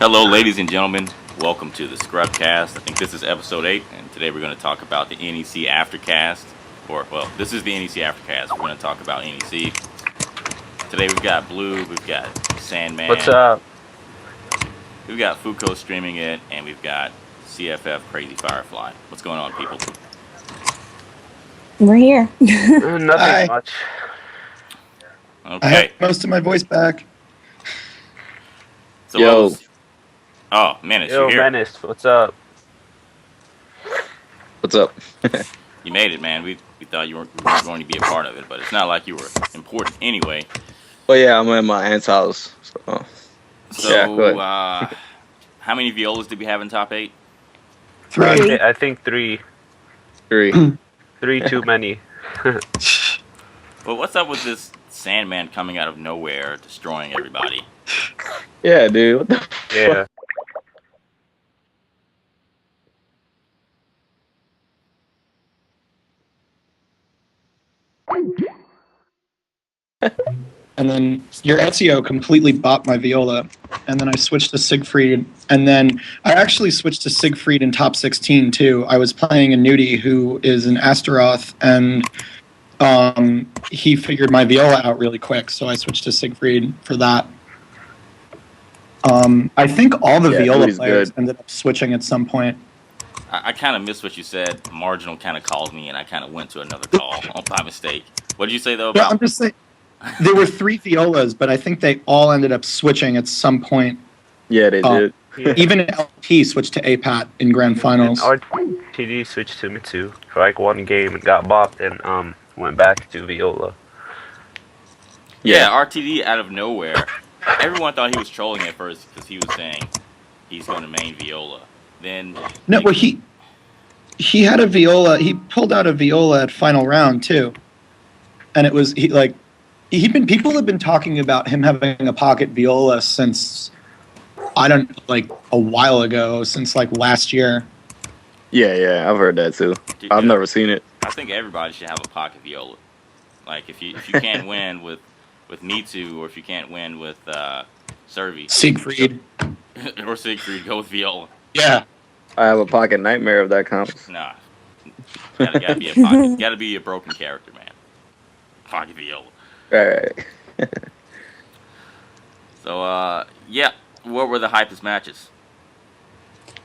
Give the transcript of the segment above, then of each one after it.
Hello, ladies and gentlemen. Welcome to the Scrubcast. I think this is episode 8, and today we're going to talk about the NEC After Cast. This is the NEC After Cast. We're going to talk about NEC. Today we've got Blue, we've got Sandman. What's up? We've got Fuko streaming it, and we've got CFF Crazy Firefly. What's going on, people? We're here. Nothing Hi. much. I Okay. have most of my voice back. So Yo. Oh, Menace, Yo, you're here. Menace, what's up? What's up? You made it, man. We thought you weren't going to be a part of it, but it's not like you were important anyway. Well, yeah, I'm at my aunt's house. So, So, Yeah, go ahead. how many violas did we have in top 8? Three. I think three too many. Well, what's up with this Sandman coming out of nowhere, destroying everybody? yeah, dude. What the Yeah. And then your Ezio completely bought my viola. And then I switched to Siegfried. And then I actually switched to Siegfried in top 16 too. I was playing a nudie who is an Astaroth, and he figured my viola out really quick. So I switched to Siegfried for that. I think all the Yeah, viola Nudi's players good. ended up switching at some point. I kind of missed what you said. Marginal kind of called me, and I kind of went to another call by mistake. What did you say, though, No, about... I'm just saying there were 3 violas, but I think they all ended up switching at some point. Yeah, they did. Even LP switched to APAT in grand finals. And RTD switched to Mitsu for like one game and got bopped and went back to Viola. Yeah, RTD out of nowhere. Everyone thought he was trolling at first because he was saying he's going to main viola. Then... No, well, he had a viola. He pulled out a viola at final round too, and it was people have been talking about him having a pocket viola since a while ago, since like last year. Yeah, I've heard that too. Dude, I've never seen it. I think everybody should have a pocket viola. Like, if you can't win with Mitsu, or if you can't win with Servi. Siegfried. Or Siegfried, go with viola. Yeah. I have a pocket nightmare if that counts. Nah. Gotta be a pocket. Gotta be a broken character, man. Pocket viola. Alright. So, yeah. What were the hypest matches?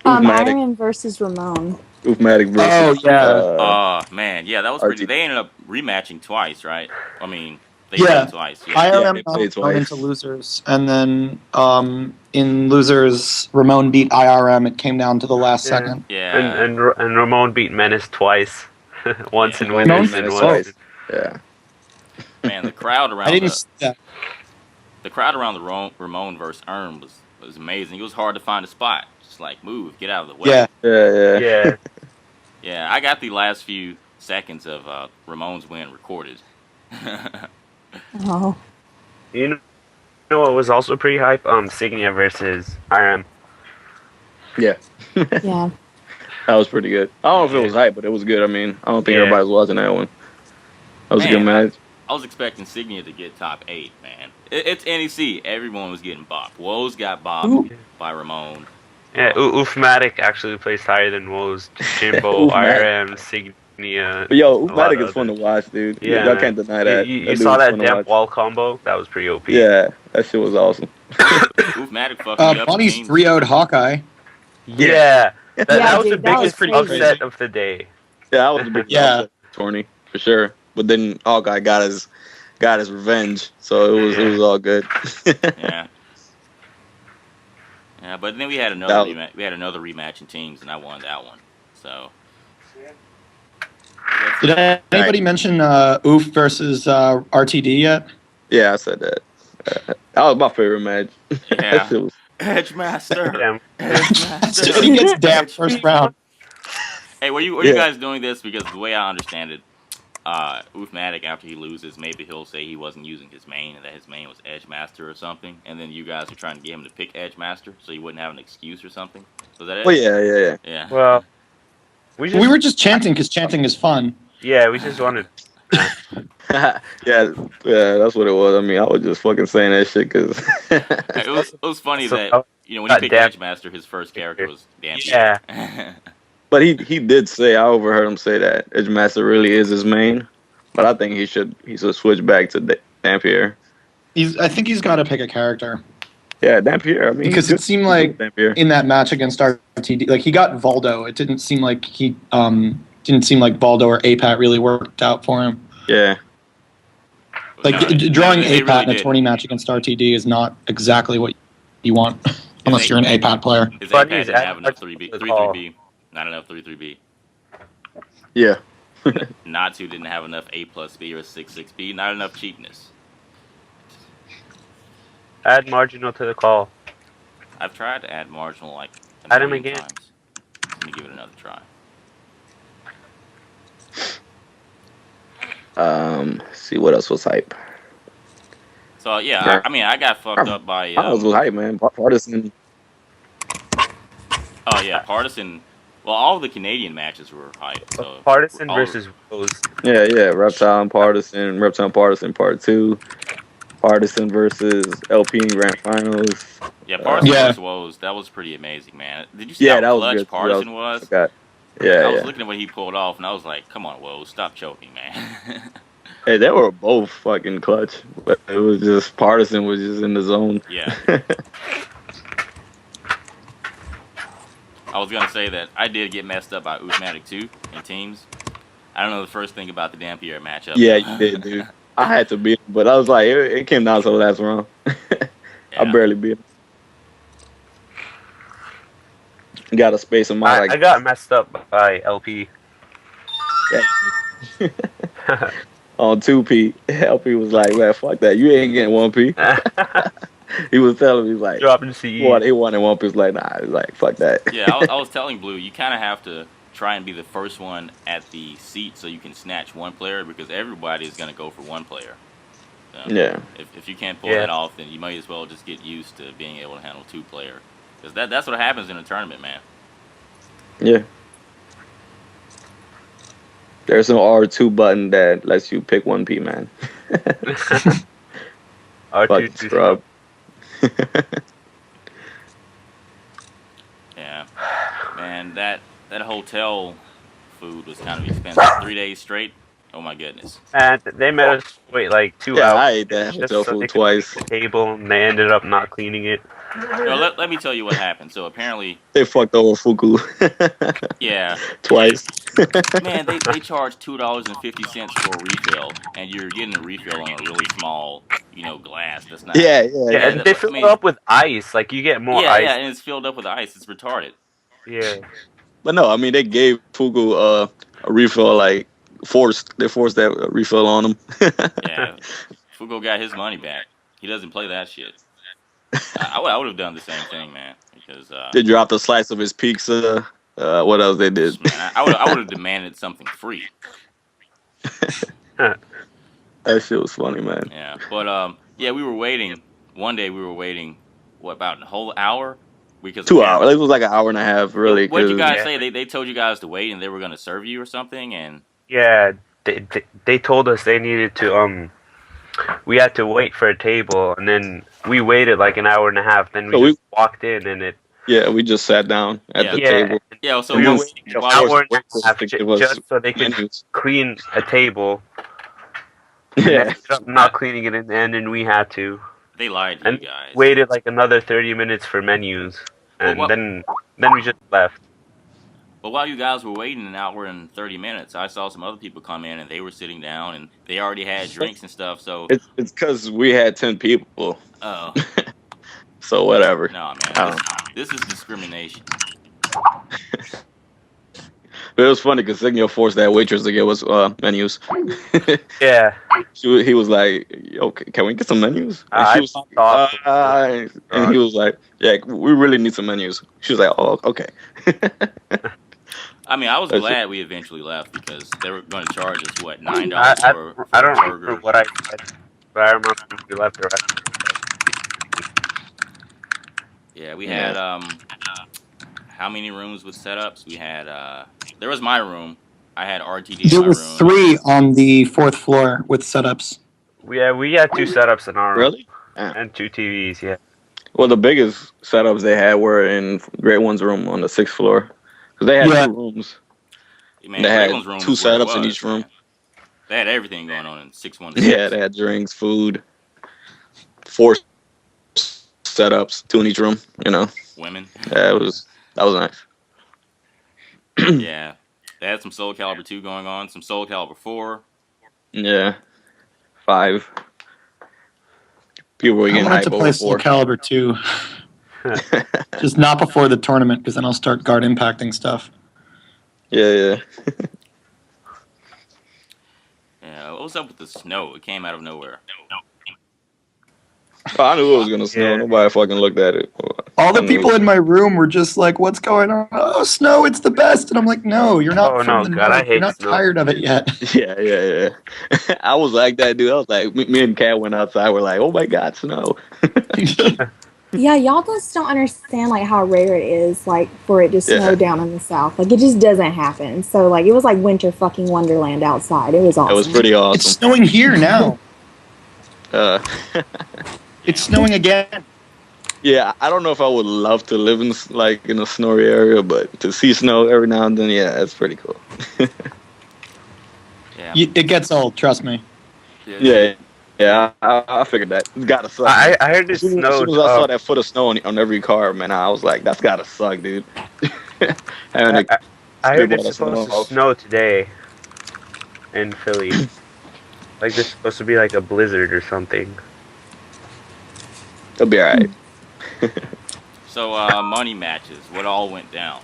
Oofmatic. Iron versus Ramon. Oofmatic versus. Oh, yeah. Oh, man. Yeah, that was pretty... RT. They ended up rematching twice, right? I mean, they Yeah. played twice. Yeah. IRM they played went twice. into losers, and then in losers, Ramon beat IRM. It came down to the last second. Yeah. And Ramon beat Menace twice. Once in Yeah. winners Ramon and beat once. Menace Yeah. Man, the crowd around I didn't see that. the crowd around the Ramon versus Erm was amazing. It was hard to find a spot. Just like, move, get out of the way. Yeah. Yeah. Yeah. Yeah, I got the last few seconds of Ramon's win recorded. Oh. You know what was also pretty hype? Signia versus RM. Yeah. Yeah. That was pretty good. I don't know if it was hype, but it was good. I mean, I don't think Yeah. everybody was watching that one. That was a good Man, match. I was expecting Signia to get top 8, man. It's NEC. Everyone was getting bopped. Woes got bopped Ooh. by Ramon. Yeah, Oofmatic actually placed higher than Woes. Jimbo, Oofmatic. RM, Signia. But yo, a lot Oofmatic of is fun to others. watch, dude. Yeah, Y'all man. can't deny that. You dude saw was that fun to damp watch. wall combo? That was pretty OP. Yeah, that shit was awesome. Oofmatic fucked me up. Bonnie's in 3-0'd Hawkeye. Yeah. That Yeah, was dude, the that was biggest pretty upset crazy. of the day. Yeah, that was a big Yeah. upset for tourney for sure. But then Hawkeye got his revenge, so it was all good. Yeah. Yeah, but then we had another That was- rematch. We had another rematch in teams, and I won that one. So. Did anybody mention Oof versus RTD yet? Yeah, I said that. That was my favorite match. Yeah. That shit was- Edgemaster. Damn. Edgemaster. He gets damped first round. Hey, were you Yeah. guys doing this because the way I understand it, Oofmatic, after he loses, maybe he'll say he wasn't using his main and that his main was Edgemaster or something, and then you guys are trying to get him to pick Edgemaster so he wouldn't have an excuse or something. Was that it? Well, yeah. Yeah. Well, we We were just chanting because chanting is fun. Yeah, we just wanted. yeah, that's what it was. I mean, I was just fucking saying that shit because It was funny So, that You know, when he picked Damn. Edgemaster, his first character was Yeah. Dampier. But he did say, I overheard him say that Edgemaster really is his main. But I think he should switch back to Dampier. I think he's got to pick a character. Yeah, Dampier. I mean, Because it seemed like in that match against RTD, like he got Valdo. It didn't seem like Valdo or APAT really worked out for him. Yeah. Like No, drawing they APAT really in a did. 20 match against RTD is not exactly what you want, unless you're an APAT player. His But APAT he's didn't have enough at- 3-3B. Not enough 3-3B. Yeah. Natsu didn't have enough A plus B or 6-6B. Not enough cheapness. Add marginal to the call. I've tried to add marginal like a Add him million again. times. Let me give it another try. See what else was hype. So yeah, Yeah. I mean, I got fucked up by. I was hype, man. Partisan. Oh yeah, Partisan. Well, all of the Canadian matches were hype. So Partisan all- versus Rose. Yeah, Reptile and Partisan. Reptile and Partisan Part 2. Partisan versus LP in Grand Finals. Yeah, Partisan Yeah. versus Woes. That was pretty amazing, man. Did you see Yeah, how that was clutch good. Partisan was? Okay. I Yeah, was yeah. looking at what he pulled off, and I was like, "Come on, Woes, stop choking, man." Hey, they were both fucking clutch, but it was just Partisan was just in the zone. Yeah. I was gonna say that I did get messed up by Usmatic 2 in teams. I don't know the first thing about the Dampier matchup. Yeah, you did, dude. I had to beat him, but I was like, it came down to the last round. I Yeah. barely beat him. Got a space in my I got messed up by LP. on 2P. LP was like, man, fuck that. You ain't getting 1P. He was telling me, he's like, Dropping CE. he wanted 1P. He's like, nah. He's like, fuck that. Yeah, I was telling Blue, you kind of have to try and be the first one at the seat so you can snatch one player because everybody is going to go for one player. So Yeah. If you can't pull Yeah. that off, then you might as well just get used to being able to handle two player. Because that's what happens in a tournament, man. Yeah. There's an R2 button that lets you pick 1P, man. Fucking R2 scrub. Yeah. Man, that hotel food was kind of expensive. 3 days straight. Oh my goodness. And they made us wait like 2 Yeah, hours. I ate that just hotel so they food could twice. clean the table, and they ended up not cleaning it. Well, let me tell you what happened. So apparently, They fucked over Fuku yeah, twice. man, they charge $2.50 for a refill, and you're getting a refill on a really small, glass. That's not. Yeah, Yeah, and they fill I mean- it up with ice. Like you get more yeah, ice. yeah, and it's filled up with ice. It's retarded. Yeah. But no, I mean they gave Fuku a refill, like they forced that refill on him. Yeah, Fugo got his money back. He doesn't play that shit. I would have done the same thing, man. Because They dropped a slice of his pizza. What else they did? man, I would have demanded something free. That shit was funny, man. Yeah, but yeah, we were waiting. One day we were waiting. What, about a whole hour? Because 2 hours. It was like an hour and a half, really. What did you 'cause- guys say? They told you guys to wait and they were going to serve you or something, and Yeah, they told us they needed to we had to wait for a table, and then we waited like an hour and a half. Then So we we- just walked in, and it Yeah, we just sat down at the Yeah. table. yeah. So we were once- waiting an while- hour and wait a half to give us just so they could menus. clean a table. And they Yeah. ended up not cleaning it in the end, and we had to. they lied to And you guys. waited like another 30 minutes for menus, and Well, then we just left. But while you guys were waiting an hour and 30 minutes, I saw some other people come in and they were sitting down and they already had drinks and stuff. So, It's because we had 10 people, oh so whatever. no, man, Oh. this is discrimination. But it was funny because Signal forced that waitress to give us menus. Yeah, He was like, "Yo, can we get some menus?" And I she was thought- and he was like, "Yeah, we really need some menus." She was like, "Oh, okay." I mean, I was That's glad we eventually left because they were going to charge us, what, $9 I for I don't a remember burger. what I said, but I remember we left the rest. Yeah, we Yeah. had, how many rooms with setups? We had, there was my room. I had RTD in There my were room. 3 on the 4th floor with setups. We had 2 setups in our room Really? and 2 TVs. Yeah, Well, the biggest setups they had were in Great One's room on the 6th floor. Because they had Yeah. 2 rooms. Man, They Great had One's room 2 was where it setups in was, each room. man. They had everything going on in 616. Yeah, they had drinks, food, 4 setups, 2 in each room. You know, Women. yeah, that was nice. Yeah. They had some Soul Calibur 2 going on, some Soul Calibur 4. Yeah, 5. People were I getting wanted hype to play over Soul 4. Calibur 2, just not before the tournament, because then I'll start guard impacting stuff. Yeah. Yeah, what was up with the snow? It came out of nowhere. Well, I knew it was gonna snow. Yeah. Nobody fucking looked at it. All the I knew people it. in my room were just like, "What's going on? Oh, snow! It's the best!" And I'm like, "No, you're not Oh, from no, the God, I north. You're hate not snow. tired of it yet." Yeah. I was like that, dude. I was like, me and Kat went outside. We're like, oh my god, snow. Yeah, y'all just don't understand like how rare it is like for it to snow Yeah. down in the south. Like it just doesn't happen. So like it was like winter fucking wonderland outside. It was It awesome. was pretty It's awesome. snowing here now. Uh, It's snowing again. yeah, I don't know if I would love to live in in a snowy area, but to see snow every now and then, yeah, that's pretty cool. Yeah. It gets old. Trust me. Yeah, I figured that. It's gotta suck. I man. heard it As soon snowed. as I saw that foot of snow on every car, man, I was like, that's gotta suck, dude. Having to I heard strip all it's that snow supposed to off. snow today in Philly. Like there's supposed to be like a blizzard or something. It'll be alright. So, money matches. What all went down?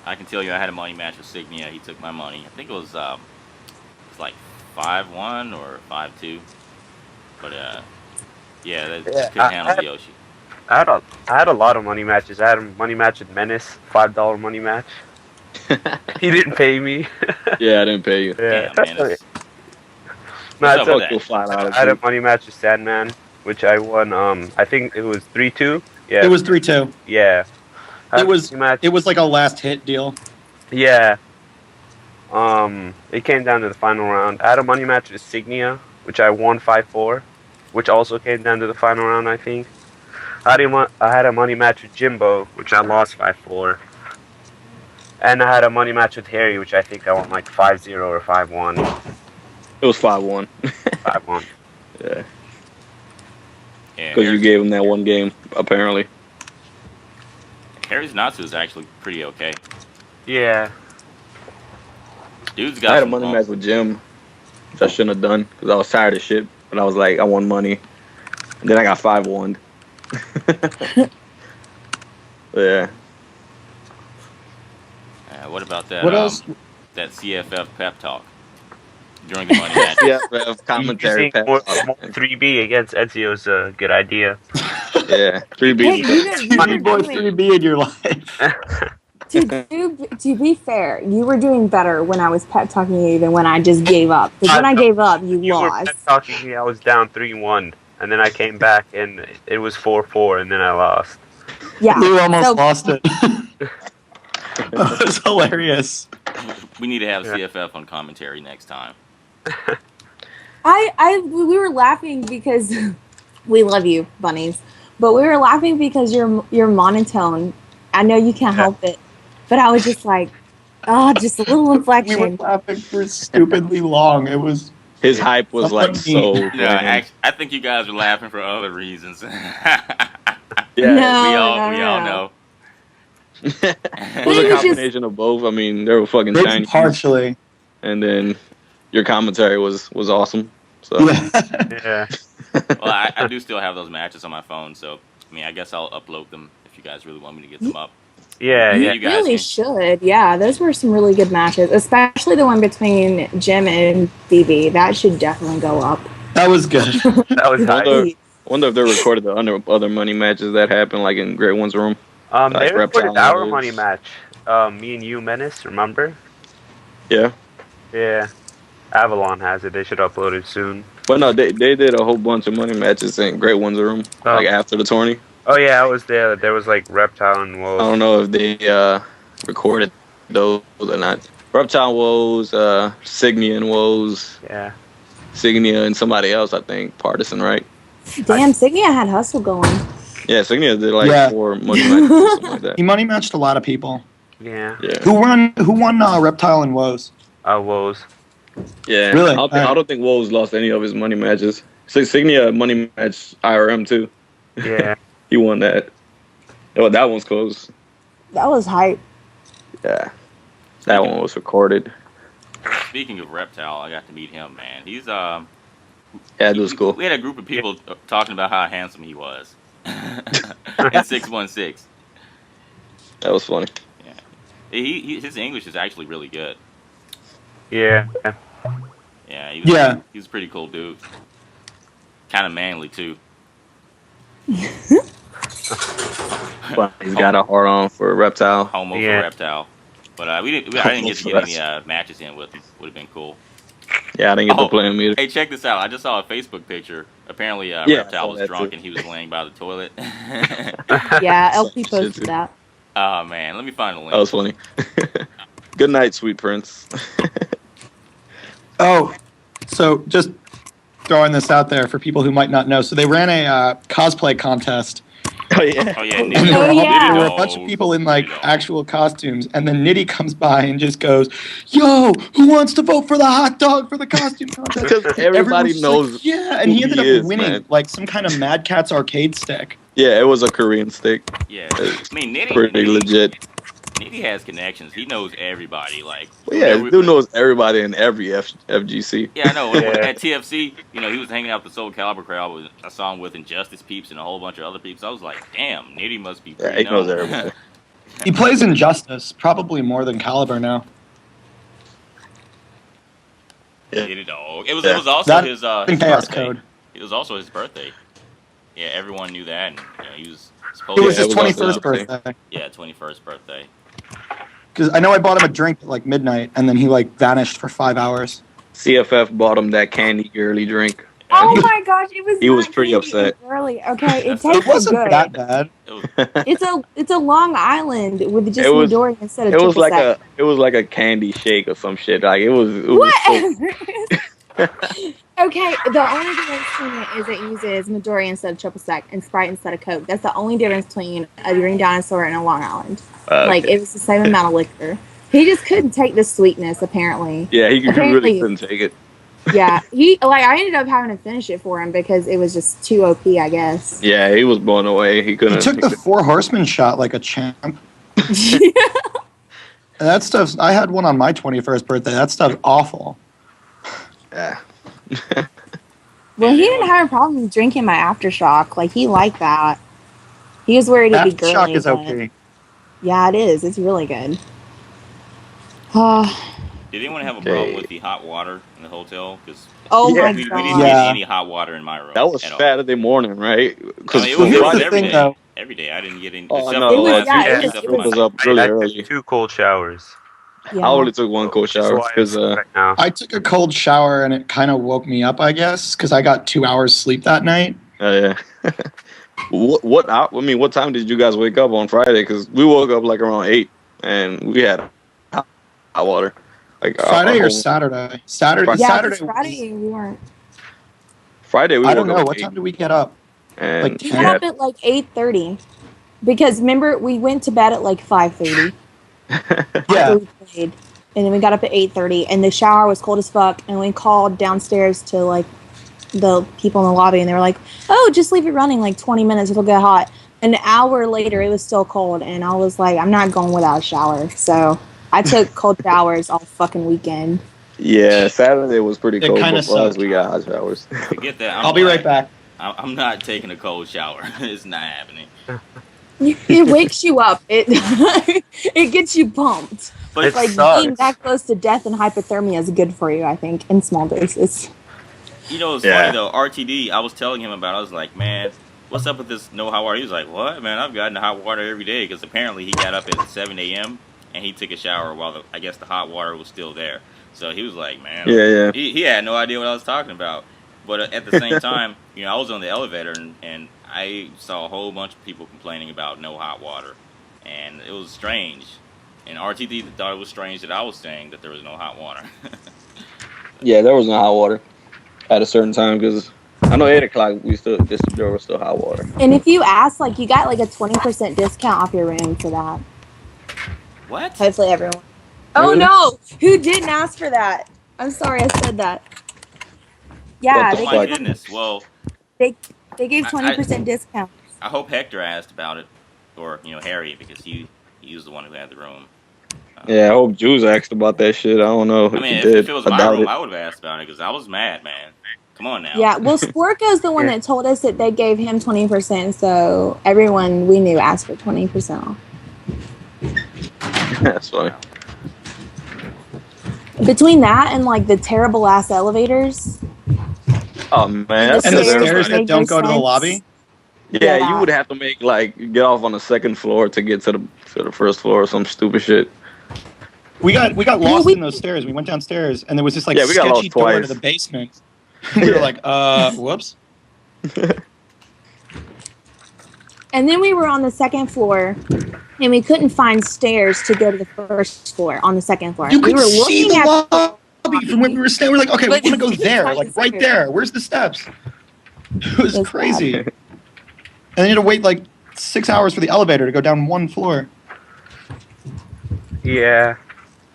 I can tell you I had a money match with Signia. He took my money. I think it was like 5-1 or 5-2. But, yeah, that Yeah, couldn't handle Yoshi. I had a lot of money matches. I had a money match with Menace, $5 money match. He didn't pay me. Yeah, I didn't pay you. Yeah, Damn, man. No, What's it's up with okay. that? Go fly out. I had a money match with Sandman, which I won. I think it was 3-2. Yeah, It was 3-2. Yeah. I had It was. a money match. It was like a last hit deal. Yeah. It came down to the final round. I had a money match with Signia, which I won 5-4, which also came down to the final round, I think. I had a money match with Jimbo, which I lost 5-4. And I had a money match with Harry, which I think I won like 5-0 or 5-1. It was 5-1. 5-1. Yeah, Yeah, because you gave him that one game, apparently. Harry's Natsu is actually pretty okay. Yeah. Dude's got I had a some money match with Jim, which I shouldn't have done because I was tired of shit. But I was like, I won money. And then I got 5-1. Yeah. What about that? What else? That CFF pep talk during the money match. Yeah, commentary. Using more 3B against Ezio is a good idea. Yeah, 3B. Hey, you were Boy, doing, 3B in your life. to be fair, you were doing better when I was pep talking you than when I just gave up. Because when I gave up, you You were lost. talking to me, I was down 3-1. And then I came back and it was 4-4 and then I lost. Yeah. You almost so- lost it. That was hilarious. We need to have Yeah. CFF on commentary next time. we were laughing because we love you, bunnies, but we were laughing because you're monotone. I know you can't help it, but I was just like, oh, just a little We were inflection. laughing for stupidly long. It was. His hype was like so. Yeah, I think you guys are laughing for other reasons. Yeah, No, we no, all no. know. it was It a was combination of both. I mean, they were fucking Maybe Chinese, partially. and then your commentary was awesome. So Yeah. Yeah. Well, I do still have those matches on my phone, so I mean, I guess I'll upload them if you guys really want me to get them up. Yeah, You yeah. You guys really can- should. Yeah, those were some really good matches, especially the one between Jim and BB. That should definitely go up. That was good. That was high. wonder if they recorded the other money matches that happened, like in Great One's room. They Like recorded Reptile our Wars. money match. Me and you, Menace, remember? Yeah, Yeah. Avalon has it. They should upload it soon. but no, they did a whole bunch of money matches in Great One's room, like after the tourney. Oh yeah, I was there. There was like Reptile and I Woes. don't know if they recorded those or not. Reptile Woes, Signia and Woes, Yeah. Signia and somebody else, I think, Partisan, right? Damn, Signia had hustle going. Yeah, Signia did like Yeah. 4 money matches or something like that. He money matched a lot of people. Yeah. Yeah. Who won Reptile and Woes? Woes. Yeah. Really? I don't think Wolves lost any of his money matches. So Signia money match IRM too. Yeah. He won that. Oh, that one's close. That was hype. Yeah. That one was recorded. Speaking of Reptile, I got to meet him, man. He's Yeah, it was cool. We had a group of people talking about how handsome he was. In 616. That was funny. Yeah. His English is actually really good. Yeah. Yeah, he was a pretty cool dude. Kind of manly too. But he's got a hard on for a Reptile. Homo for Yeah. Reptile. But I didn't get to get any matches in with him. Would have been cool. Yeah, I didn't get to play him either. Hey, check this out. I just saw a Facebook picture. Apparently, I Reptile saw was that drunk too. and he was laying by the toilet. Yeah, LP Shit, posted too. that. Oh man, let me find a link. That was funny. Good night, sweet prince. Oh, so just throwing this out there for people who might not know. So they ran a cosplay contest. Oh yeah. Oh yeah, And Nitty. Oh, yeah. there were a bunch of people in like Nitty. actual costumes, and then Nitty comes by and just goes, "Yo, who wants to vote for the hot dog for the costume contest?" Because everybody Everyone's just knows. like, yeah, and who he ended he up is, winning man. like some kind of Mad Catz arcade stick. Yeah, it was a Korean stick. Yeah, I mean Nitty. Pretty legit. Nitty has connections. He knows everybody. Like, Well, yeah, this dude knows everybody in every FGC. Yeah, I know. Yeah. At TFC, he was hanging out with the Soul Calibur crowd. I saw him with Injustice peeps and a whole bunch of other peeps. I was like, damn, Nitty must be Yeah, pretty he knows known. everybody. He plays Injustice, probably more than Caliber now. Nitty dog. It was Yeah. also That his in Chaos birthday. Code. It was also his birthday. Yeah, everyone knew that. And, he was It supposed was to his it was also 21st his birthday. Yeah, 21st birthday. Because I know I bought him a drink at like midnight, and then he like vanished for 5 hours. CFF bought him that candy girly drink. Oh my gosh, it was. He was not pretty candy upset. Early, okay, it It tastes It wasn't good. that bad. It was, It's a Long Island with just It was- Midori instead of It was triple like sec. a candy shake or some shit. Like it was so, Okay, the only difference between it is it uses Midori instead of triple sec and Sprite instead of Coke. That's the only difference between a Green Dinosaur and a Long Island. Like okay. it was the same amount of liquor. He just couldn't take the sweetness, apparently. Yeah, he really apparently- couldn't take it. Yeah, I ended up having to finish it for him because it was just too OP, I guess. Yeah, he was blown away. He He couldn't. took the Four Horsemen shot like a champ. And that stuff's. I had one on my 21st birthday. That stuff's awful. Yeah. Well, he didn't have a problem drinking my aftershock. Like he liked that. He was worried it'd be girly. Aftershock is but- okay. Yeah, it is. It's really good. did anyone have a Okay. problem with the hot water in the hotel? Because Oh Yeah. my we god. didn't Yeah. get any hot water in my room. That was at all. Saturday morning, right? I mean, it Well, was, here's it was the every thing, day. though. Every day. I didn't get any. Oh, except no, for It was- last yeah, week, it was- except it for was- my- up really I early. took 2 cold showers. Yeah. I only took one cold Which is shower why because I'm right now. I took a cold shower and it kind of woke me up, I guess, because I got 2 hours sleep that night. yeah. What time did you guys wake up on Friday? Because we woke up like around 8 and we had hot water. Like Friday our or whole- Saturday? Saturday. Yeah, 'cause Saturday. Friday we weren't. Friday we I don't woke know. up What at time 8 did we get up? and like We Yeah. got up at like 8:30 because remember we went to bed at like 5:30. Yeah. We played, and then we got up at 8:30, and the shower was cold as fuck. And we called downstairs to like the people in the lobby, and they were like, "Oh, just leave it running like 20 minutes; it'll get hot." An hour later, it was still cold, and I was like, "I'm not going without a shower." So I took cold showers all fucking weekend. Yeah, Saturday was pretty It cold, kinda but for us sucked. we got hot showers. Forget that. I'll be right back. I'm not taking a cold shower. It's not happening. It wakes you up. It it gets you pumped. But It Like sucks. being that close to death and hypothermia is good for you, I think, in small doses. it's Yeah. funny though. RTD, I was telling him about it. I was like, man, what's up with this no hot water? He was like, what? Man, I've gotten hot water every day because apparently he got up at 7 a.m. and he took a shower while I guess the hot water was still there. So he was like, man, Yeah. He had no idea what I was talking about. But at the same time, I was on the elevator and I saw a whole bunch of people complaining about no hot water. And it was strange. And RTD thought it was strange that I was saying that there was no hot water. Yeah, there was no hot water at a certain time because I know 8 o'clock this door was still hot water. And if you ask, like, you got like a 20% discount off your room for that. What? Hopefully everyone. Oh Really? no! Who didn't ask for that? I'm sorry I said that. Yeah, What Oh the my fuck? goodness. Well, they gave 20% discount. I hope Hector asked about it, or Harry, because he was the one who had the room. Yeah, I hope Jules asked about that shit. I don't know I if he mean, did. if it was I my doubt room, it. I would have asked about it because I was mad, man. Come on now. Yeah, well, Sporco's the one that told us that they gave him 20%, so everyone we knew asked for 20% off. That's funny. Between that and like the terrible ass elevators, Oh man, And that's And the stairs everybody. stairs that make don't no go to the sense. lobby. Yeah, Yeah. you would have to make get off on the second floor to get to the first floor or some stupid shit. We got Well, lost we- in those stairs. We went downstairs, and there was this like Yeah, we got sketchy lost door to twice. the basement. We were like, whoops. and then we were on the second floor, and we couldn't find stairs to go to the first floor on the second floor. You we could were see looking the at lobby from where we were standing. We're like, okay, we But want to go you couldn't there, find like the right stairs. there. Where's the steps? It was It was crazy. bad. And then you had to wait like 6 hours for the elevator to go down one floor. Yeah.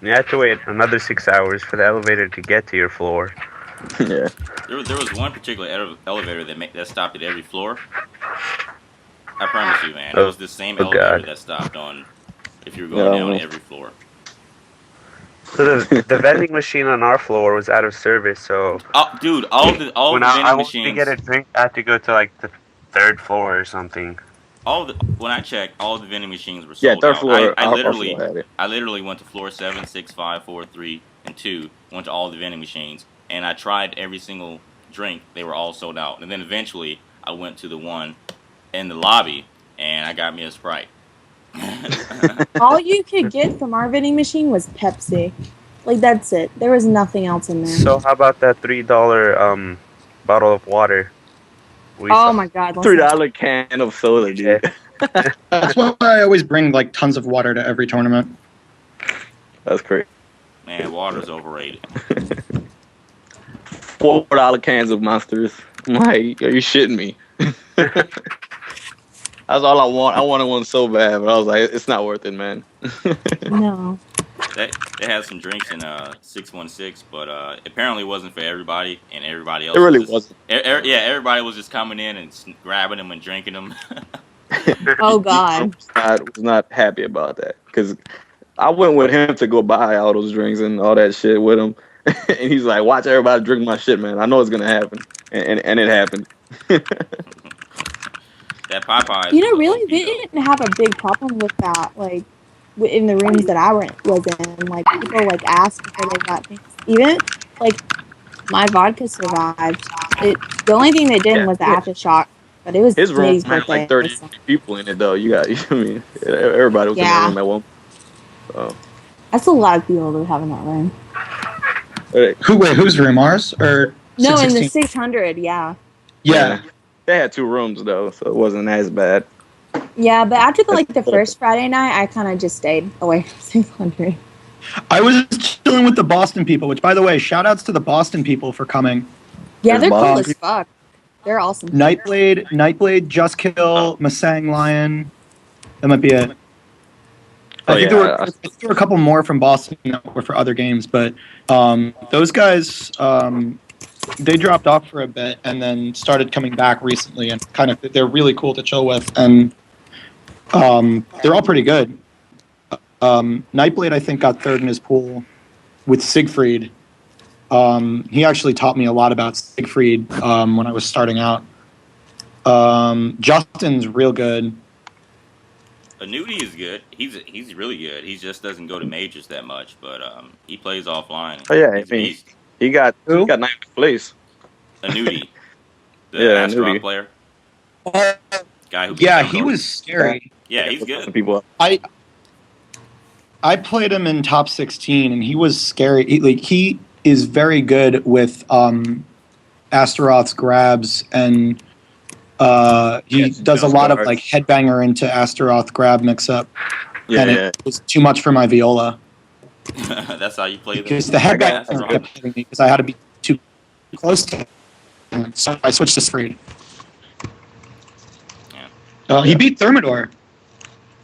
You had to wait another 6 hours for the elevator to get to your floor. Yeah. There was one particular elevator that stopped at every floor. I promise you, man. It was the same Oh, elevator God. that stopped on if you were going down every floor. So the vending machine on our floor was out of service, so Oh, dude, all the when vending I wanted to machines. get a drink, I had to go to like the 3rd floor or something. When I checked, all the vending machines were Yeah, sold third out. floor. I our literally floor had it. I literally went to floor 7, 6, 5, 4, 3, and 2. Went to all the vending machines, and I tried every single drink. They were all sold out. And then eventually, I went to the one in the lobby, and I got me a Sprite. all you could get from our vending machine was Pepsi. Like that's it. There was nothing else in there. So how about that $3 bottle of water? Oh my god! let's not- $3 can of soda, dude. That's why I always bring like tons of water to every tournament. That's crazy. Man, water's overrated. $4 cans of Monsters. I'm like, are you shitting me? That's all I want. I wanted one so bad, but I was like, it's not worth it, man. No. They had some drinks in 616, but apparently it wasn't for everybody, and everybody else. It really wasn't. Yeah, everybody was just coming in and grabbing them and drinking them. Oh god. Was not happy about that because I went with him to go buy all those drinks and all that shit with him, and he's like, "Watch everybody drink my shit, man. I know it's gonna happen," and it happened. That Popeyes. You know, really, we didn't have a big problem with that. Like in the rooms that I was in, like people like asked before they got things. Even like my vodka survived. The only thing that didn't was the aftershock. But it was His room Katie's had like birthday, 30 so- people in it, though. I mean, everybody was Yeah. in the room at one. So, That's a lot of people to have in that room. Whose room? Ours or No, in the 616? 600, yeah. Yeah. they had 2 rooms though, so it wasn't as bad. Yeah, but after the first Friday night, I kind of just stayed away from 600. I was chilling with the Boston people, which, by the way, shout outs to the Boston people for coming. Yeah, they're There's cool Bob. as fuck. They're awesome. Nightblade, Just Kill, Masang Lion. That might be it. I think there were a couple more from Boston that were for other games, but those guys, they dropped off for a bit and then started coming back recently, and they're really cool to chill with, and they're all pretty good. Nightblade, I think, got 3rd in his pool with Siegfried. He actually taught me a lot about Siegfried when I was starting out. Justin's real good. Nudie is good. He's really good. He just doesn't go to majors that much, but he plays offline. Oh yeah, He's a beast. he got Who? 9th place. Nudie, the Yeah, Astaroth Nudie. player. Guy who Yeah, beats he Elko. was scary. Yeah, he's good. People. I played him in top 16, and he was scary. He is very good with Astaroth's grabs, and he does a lot of like headbanger into Astaroth grab mix-up, Yeah, and it was too much for my viola. That's how you play Because the the headbanger Astaroth. kept hitting me because I had to be too close to him. so I switched to Siegfried. Yeah. He beat Thermidor.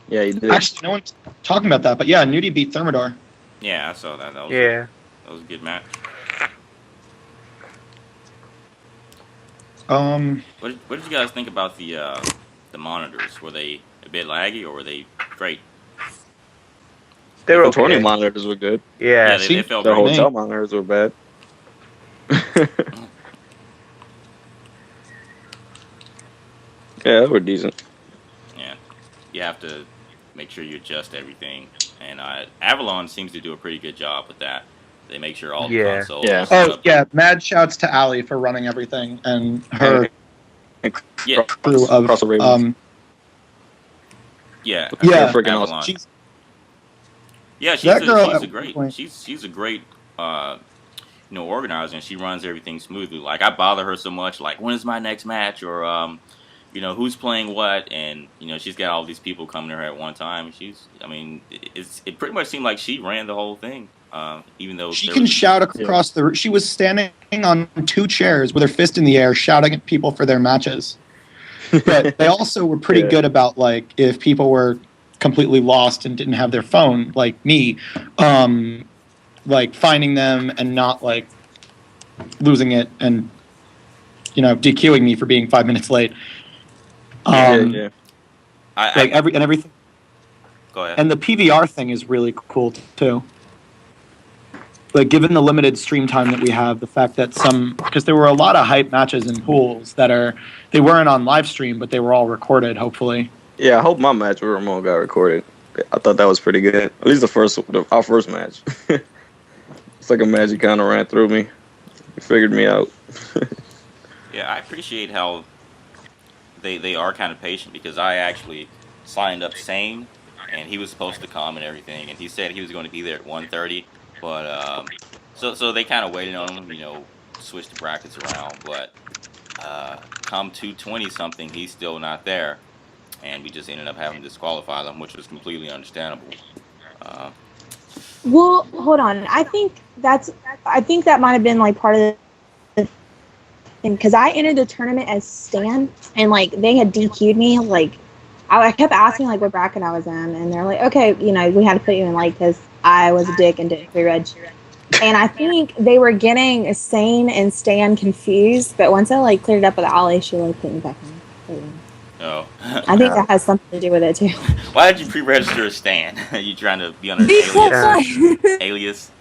Yeah, he did. Actually, no one's talking about that, but yeah, Nudie beat Thermidor. Yeah, I saw that. That was Yeah. that was a good match. What did you guys think about the monitors? Were they a bit laggy or were they great? They were The tourney okay. monitors were good. Yeah. Yeah, they felt The great. hotel monitors were bad. Yeah, they were decent. Yeah, you have to make sure you adjust everything, and Avalon seems to do a pretty good job with that. They make sure all the Yeah. consoles Yeah. are set Oh up. yeah, mad shouts to Ali for running everything and her Yeah, crew of Cross Ravens. yeah, Yeah. Freaking Avalon. awesome. she's Yeah, she's that girl she's at a one great point. she's a great organizer, and she runs everything smoothly. Like I bother her so much, like when is my next match, or who's playing what, and she's got all these people coming to her at one time. It pretty much seemed like she ran the whole thing, even though She there can was- shout across the. She was standing on 2 chairs with her fist in the air, shouting at people for their matches. But they also were pretty Yeah. good about like if people were completely lost and didn't have their phone, like me, like finding them and not like losing it and DQing me for being 5 minutes late. Yeah. Like everything. Go ahead. And the PVR thing is really cool too. Like, given the limited stream time that we have, the fact that because there were a lot of hype matches in pools they weren't on live stream, but they were all recorded, hopefully. Yeah, I hope my match with Ramon got recorded. I thought that was pretty good. At least our first match. It's like a magic kind of ran through me. He figured me out. Yeah, I appreciate how they are kind of patient, because I actually signed up Sane, and he was supposed to come and everything, and he said he was going to be there at 1:30, but so they kind of waited on him, switched the brackets around, but come 2:20 something, he's still not there, and we just ended up having to disqualify them, which was completely understandable. Well, hold on. I think that might have been like part of the thing, because I entered the tournament as Stan, and like they had DQ'd me. Like I kept asking like what bracket I was in, and they're like, okay, we had to put you in like because I was a dick and didn't pre-reg. And I think they were getting Sane and Stan confused, but once I like cleared it up with Ali, she like put me back in. Oh. I think that has something to do with it too. Why did you pre-register as Stan? You trying to be on an alias?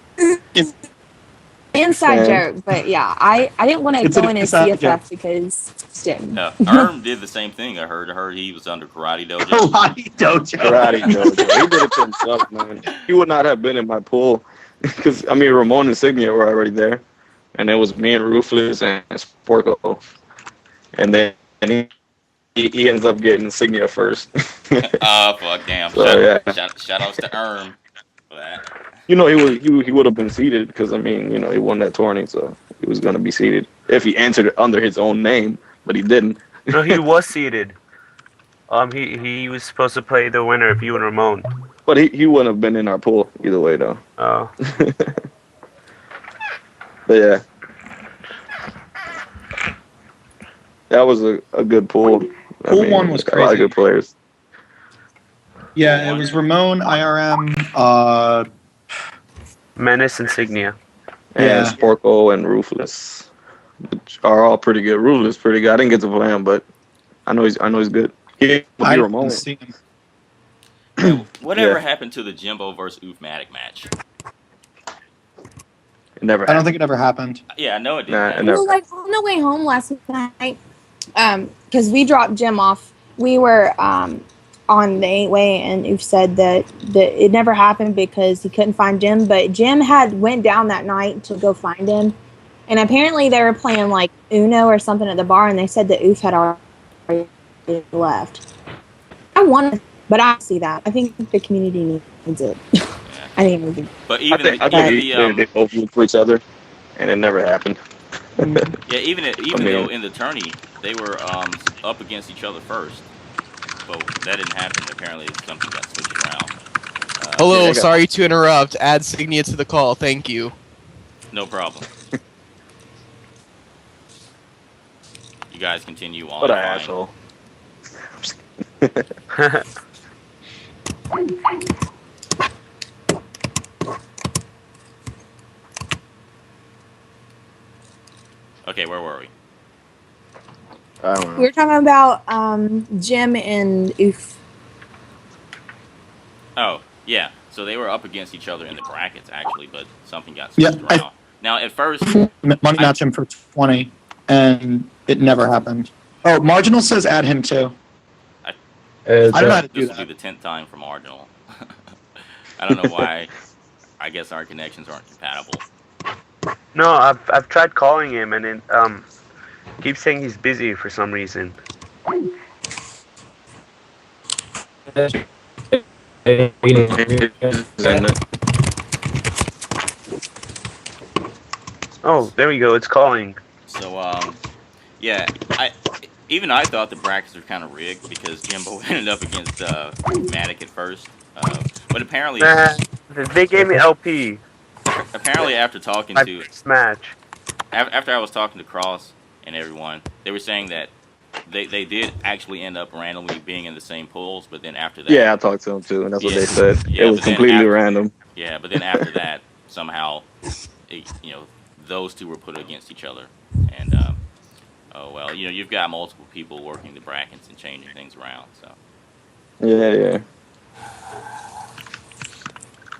Inside joke, but yeah, I didn't want to It's go an in as inside CFF joke. because Stan. Erm did the same thing. I heard he was under Karate Dojo. Karate Dojo. Karate Dojo. He did it to himself, man. He would not have been in my pool. Because, Ramon and Signia were already there. And it was me and Ruthless and Sporko. And then he ends up getting Signia first. Fuck, damn. So, Shout outs to Erm for that. He would have been seated because, he won that tourney. So he was going to be seated if he entered it under his own name. But he didn't. No, he was seated. He was supposed to play the winner of you and Ramon. But he wouldn't have been in our pool either way, though. Oh. But yeah, that was a good pool. Pool 1 was A lot crazy. of good players. Yeah, it was Ramon, IRM, Menace Insignia. And Yeah. Sporko and Ruthless, which are all pretty good. Ruthless pretty good. I didn't get to play him, but I know he's good. He will I be Ramon. didn't see him. Whatever Yeah. happened to the Jimbo versus Oofmatic match? It never I don't happened. think it ever happened. Yeah, I know it didn't. Nah, happen. it never- Well, like on the way home last night, because we dropped Jim off. We were on the 8-way, and Oof said that it never happened because he couldn't find Jim. But Jim went down that night to go find him, and apparently they were playing like Uno or something at the bar, and they said that Oof had already left. I wanted, but I don't see that. I think the community needs it. I think it would be. But I even think they both looked for each other, and it never happened. even mean- though in the tourney they were up against each other first, but that didn't happen. Apparently, something got switched around. Hello, Yeah, I got- sorry to interrupt. Add Signia to the call. Thank you. No problem. guys continue on. What an fine. asshole. Okay, where were we? I don't We know. were talking about Jim and Oof. Oh, yeah. So they were up against each other in the brackets, actually, but something got Yeah, switched around. Now, at first, Money match him for 20, and it never happened. Oh, Marginal says add him too. I don't know how to do this will be that. the 10th time for Marginal. I don't know why. I guess our connections aren't compatible. No, I've tried calling him and it keeps saying he's busy for some reason. Oh, there we go. It's calling. So, yeah, I thought the brackets were kind of rigged because Jimbo ended up against Matic at first. But apparently, Nah, they gave me LP. after talking My to first match. after I was talking to Cross and everyone, they were saying that they did actually end up randomly being in the same pools, but then after that, Yeah, I talked to him too, and that's what Yeah. they said. Yeah, It was but then completely after- random. yeah, but then after that, somehow, those two were put against each other, and oh well, you've got multiple people working the brackets and changing things around, so. Yeah.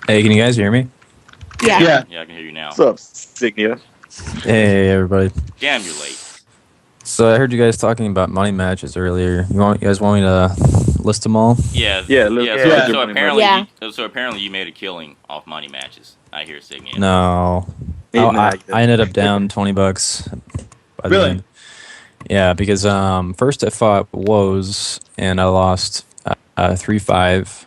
Hey, can you guys hear me? Yeah. Yeah. Yeah, I can hear you now. What's up, Signia? Hey, everybody. Damn, you're late. So I heard you guys talking about money matches earlier. You guys want me to list them all? Yeah, Yeah, yeah. So apparently, Yeah. you made a killing off money matches. I hear Signia. No. He nagged it. I ended up down $20 by the Really? end. Yeah, because first I fought Woes and I lost 3-5.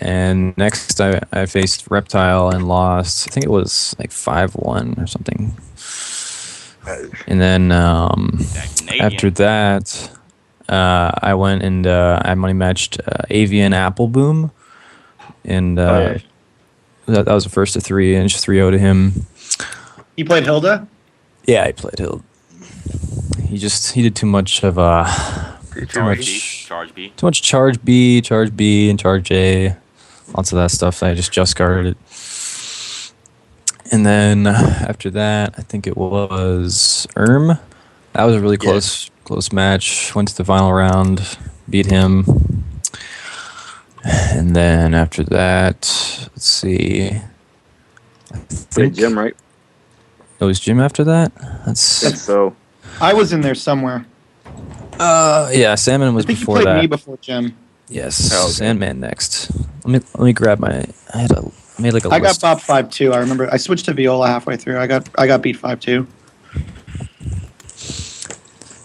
And next I faced Reptile and lost, I think it was like 5-1 or something. And then That Canadian. after that, I went and I money matched Avian Apple Boom. And that was the first of 3, and just 3-0 to him. He played Hilda? Yeah, I played Hill. He did too much of Charge B. too much charge B, and charge A. Lots of that stuff. I just guarded it. And then after that, I think it was That was a really close match. Went to the final round, beat him. And then after that, let's see. I think Jim, right? it was Jim after that. So I was in there somewhere. Yeah, Salmon was I think you before played that. me before Jim. Yes, Oh, okay. Sandman next. Let me grab my. I made like a I got list. Bob 5-2. I remember I switched to Viola halfway through. I got beat 5-2.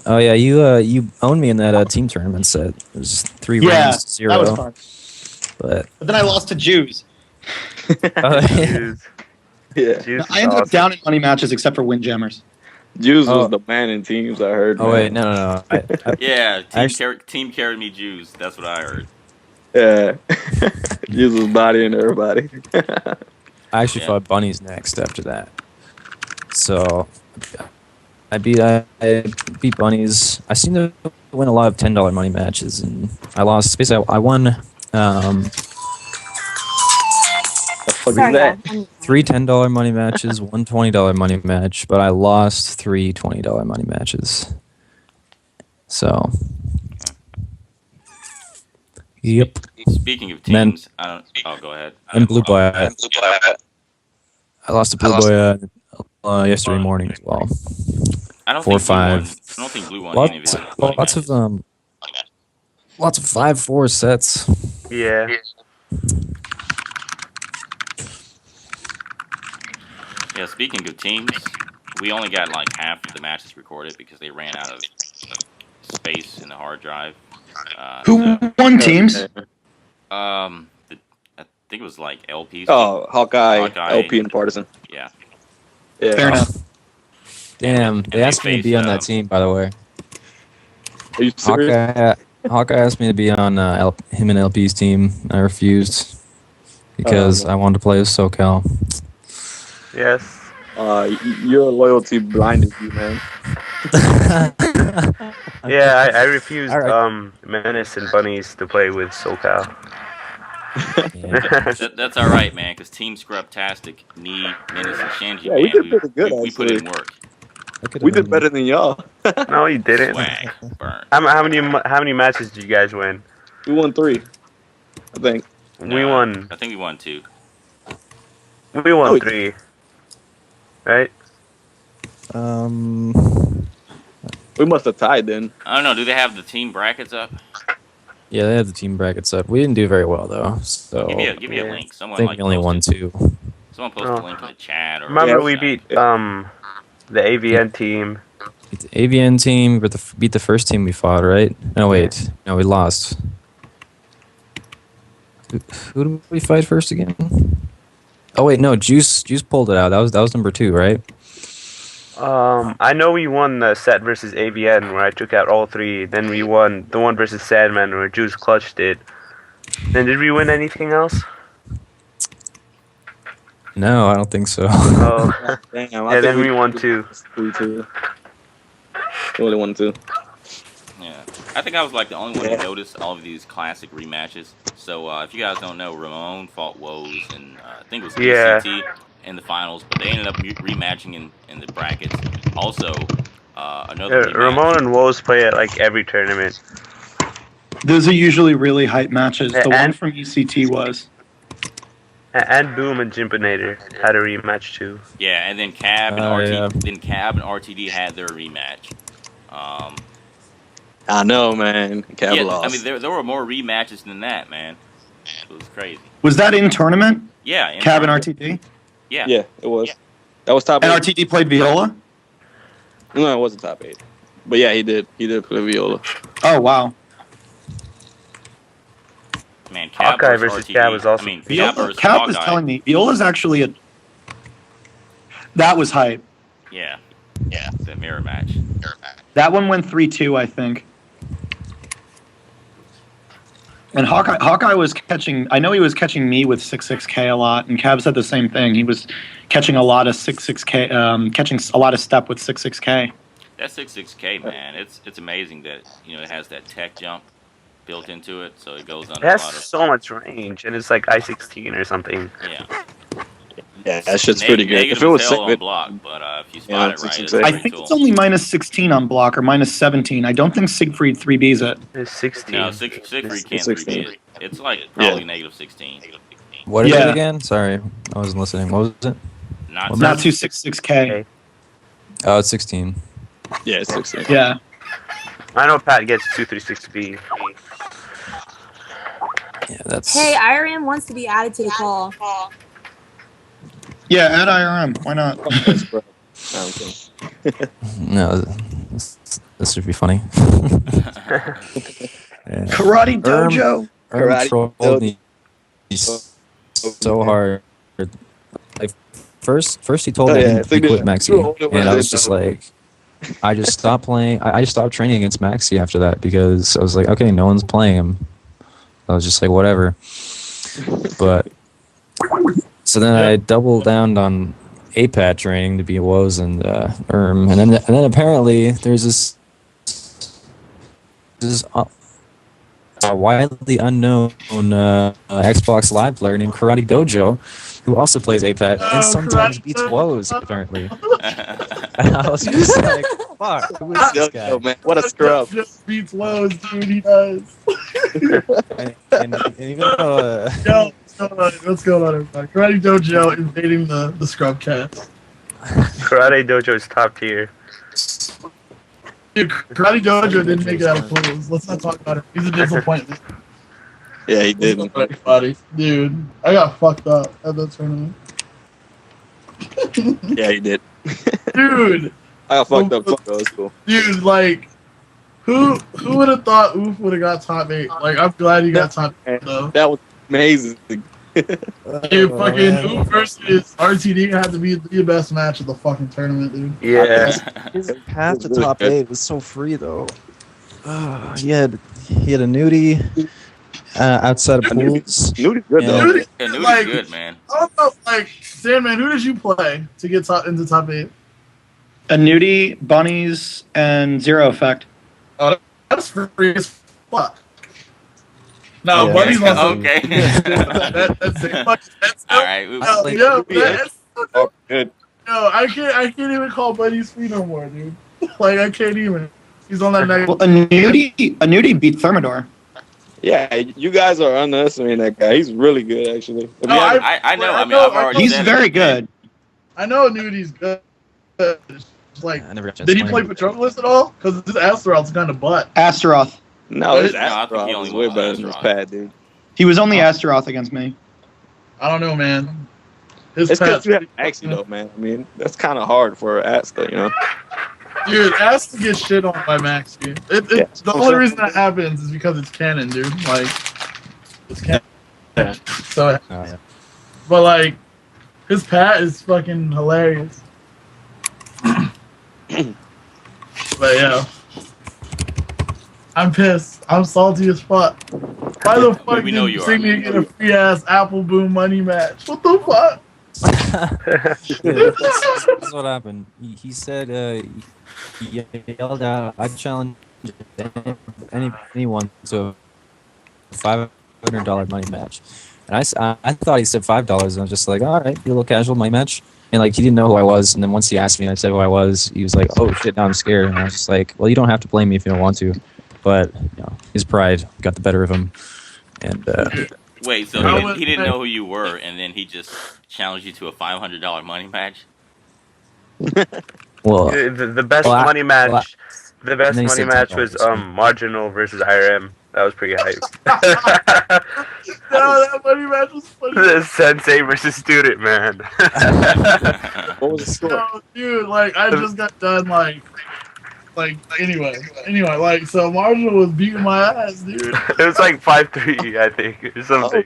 Oh yeah, you owned me in that team tournament set. It was 3 Yeah, wins, 0. that was fun. But But then I lost to Jews. Jews. yeah, Jews I ended up awesome. down in money matches except for Windjammers. Juice Oh. was the man in teams. I heard. oh man. wait, no. Yeah, Actually- team carried me Jews. That's what I heard. Yeah, Juice was bodying everybody. I actually Yeah. fought Bunnies next after that. So I beat Bunnies. I seem to win a lot of $10 money matches, and I lost. Basically, I won The fuck Sorry, is that? yeah. 3 $10 money matches, 1 $20 money match, but I lost 3 $20 money matches. So, yep. Speaking of Man. teams, I don't. Oh, go ahead. And Blue Boy. I lost to Blue Boy yesterday morning as well. I don't 4 think Blue won. 5. I don't think Blue won any of his money Lots matches. of 5-4 sets. Yeah. Yeah, speaking of teams, we only got like half of the matches recorded because they ran out of space in the hard drive. Who won teams? I think it was like LPs. Oh, Hawkeye, Hawkeye. LP, and Partisan. Yeah. Yeah. Fair enough. Damn, they they asked me to be on that faced, team, by the way. Are you serious? Hawkeye asked me to be on him and LP's team. I refused because I wanted to play with SoCal. Yes. Your loyalty blinded you, man. Yeah, I refused All right. Menace and Bunnies to play with SoCal. Yeah. That's all right, man. Because Team Scrubtastic, me, Menace, and Shinji, Yeah, we man, did pretty good we put actually. in work. I could We have did been. better than y'all. No, you didn't. Swag, burn. How many matches did you guys win? We won 3, I think. We won. I think we won 2. We No, won we- 3. Right? Um. We must have tied then. I don't know. Do they have the team brackets up? Yeah, they had the team brackets up. We didn't do very well though. So Give me a yeah. link. I Someone think like we only won post it. 2. Someone post Oh. a link in the chat. Or Remember Yeah. we beat the AVN team. Beat the AVN team, but beat the first team we fought, right? No, wait. No, we lost. Who did we fight first again? Oh wait, no, Juice pulled it out. That was number 2, right? I know we won the set versus AVN where I took out all 3. Then we won the one versus Sandman where Juice clutched it. Then did we win anything else? No, I don't think so. Oh, Damn, yeah. Then we won 2. 3-2. We only won 2. Yeah, I think I was like the only one who noticed all of these classic rematches. So if you guys don't know, Ramon fought Woes and I think it was Yeah. ECT in the finals, but they ended up rematching in the brackets. Also, another rematch. Ramon and Woes play at like every tournament. Those are usually really hype matches. The one And- from ECT was. And Boom and Jimpinator had a rematch too. Yeah, and then Cab and Oh, RTD. yeah. Then Cab and RTD had their rematch. I know, man. Cav Yeah, lost. I mean there were more rematches than that, man. It was crazy. Was that in tournament? Yeah, in Cab and tournament. RTD? Yeah. Yeah, it was. That was top And 8. RTD played Viola? No, it wasn't top 8. But yeah, he did. He did play viola. Oh, wow. Man, Cab Hawkeye versus versus RTD. Cab was awesome. I mean, Cab Viola, versus Cap was Hawkeye. telling me Viola's actually a. That was hype. Yeah. The mirror match. That one went 3-2, I think. And Hawkeye was catching. I know he was catching me with 6-6K a lot, and Cab said the same thing. He was catching a lot of 6-6K, catching a lot of step with 6-6K. That 6-6K, man, it's amazing that it has that tech jump built into it, so it goes under It a has lot of. so much range, and it's like I-16 or something. Yeah. Yeah, that shit's pretty good. Negative If it was as hell on sick, block, but if you Yeah, spot it right, it's 6-6. a I great think tool. it's only minus 16 on block or minus 17. I don't think Siegfried 3Bs it. It's 16. No, Siegfried can't 16. 3B it. It's like probably negative 16. What is Yeah. it again? Sorry, I wasn't listening. What was it? Not Not Not 266K. Oh, it's 16. Yeah, it's 16. Yeah. I know Pat gets 236B. Yeah, that's. Hey, IRM wants to be added to the call. Yeah, add IRM. Why not? Yes, bro. No, I'm kidding. No, this should be funny. Yeah. Karate Dojo. Karate trolled Dojo. me so hard. Like first he told Oh, me yeah, he quit Maxi, Trolling and I him. was just like, I just stopped playing. I just stopped training against Maxi after that because I was like, okay, no one's playing him. I was just like, whatever. But so then I doubled down on APAT training to be Woes and and then apparently there's this a widely unknown Xbox Live player named Karate Dojo, who also plays APAT and sometimes beats Woes, apparently. And I was just like, fuck, who is this guy? Yo, man, what a scrub. Just beats Lowe's, dude. He does. And even though, Yo, what's going on, everybody? Karate Dojo invading the scrub cast. Karate Dojo is top tier. Dude, Karate Dojo didn't make it out of pools. Let's not talk about it. He's a disappointment. Yeah, he Let's didn't. talk about everybody. Dude, I got fucked up at that tournament. Yeah, he did. Dude, I got fucked up. That was cool. dude, like, who would have thought Oof would have got top 8? Like, I'm glad he got top 8, though. That was amazing. Dude, fucking Oof versus RTD had to be the best match of the fucking tournament, dude. Yeah. His path to It was top really good. 8 was so free, though. He had a nudie outside of pools. Nudi's good, Yeah. though. Dude, And Nudi's like, good, man. I don't know, like, Sandman, who did you play to get into top 8? A Nudie, Bunnies, and Zero Effect. Oh, that's free as fuck. No, Yeah. Buddy's on some. Okay. That's it. That's All right. Yo, Like, yo, Yeah. that's, Oh, good. yo, I can't even call Buddy's free no more, dude. Like I can't even. He's on that next. Well, a nudie beat Thermidor. Yeah, you guys are underestimating that guy. He's really good, actually. If you No, haven't- I know. I mean, know- I've already He's said very it. good. I know Nudie's good. It's like, I never got a chance did he to play Petropolis at all? Because this Asteroth's kind of butt. Astaroth. no, his No, I think he Astaroth only is way won better than his Astaroth. pad, dude. He was only Astaroth against me. I don't know, man. His It's because pass, you have Maxi, though, man. I mean, that's kind of hard for Asta, you know? dude. Asta gets shit on by Maxi. Yeah. The only reason that happens is because it's canon, dude. Like, it's canon. Yeah. So, Oh, yeah. but like, his pat is fucking hilarious. But yeah, I'm pissed. I'm salty as fuck. Why the fuck We know did you are, Signia man. get a free ass Apple Boom money match? What the fuck? This is what happened. He said he yelled out, "I challenge anyone to a $500 money match." And I thought he said $5, and I was just like, "All right, be a little casual money match." And like he didn't know who I was, and then once he asked me, and I said who I was. He was like, "Oh shit, now I'm scared." And I was just like, "Well, you don't have to blame me if you don't want to," but you know, his pride got the better of him, and Wait, so he didn't know who you were, and then he just challenged you to a $500 money match? well, The best Well, I- money match. well, The best and then he money said match $10, was so- Marginal versus IRM. That was pretty hype. No, that money match was funny. The Sensei versus Student, man. What was the score? No, dude, like I just got done anyway, like so Marshall was beating my ass, dude. It was like 5-3, I think, or something.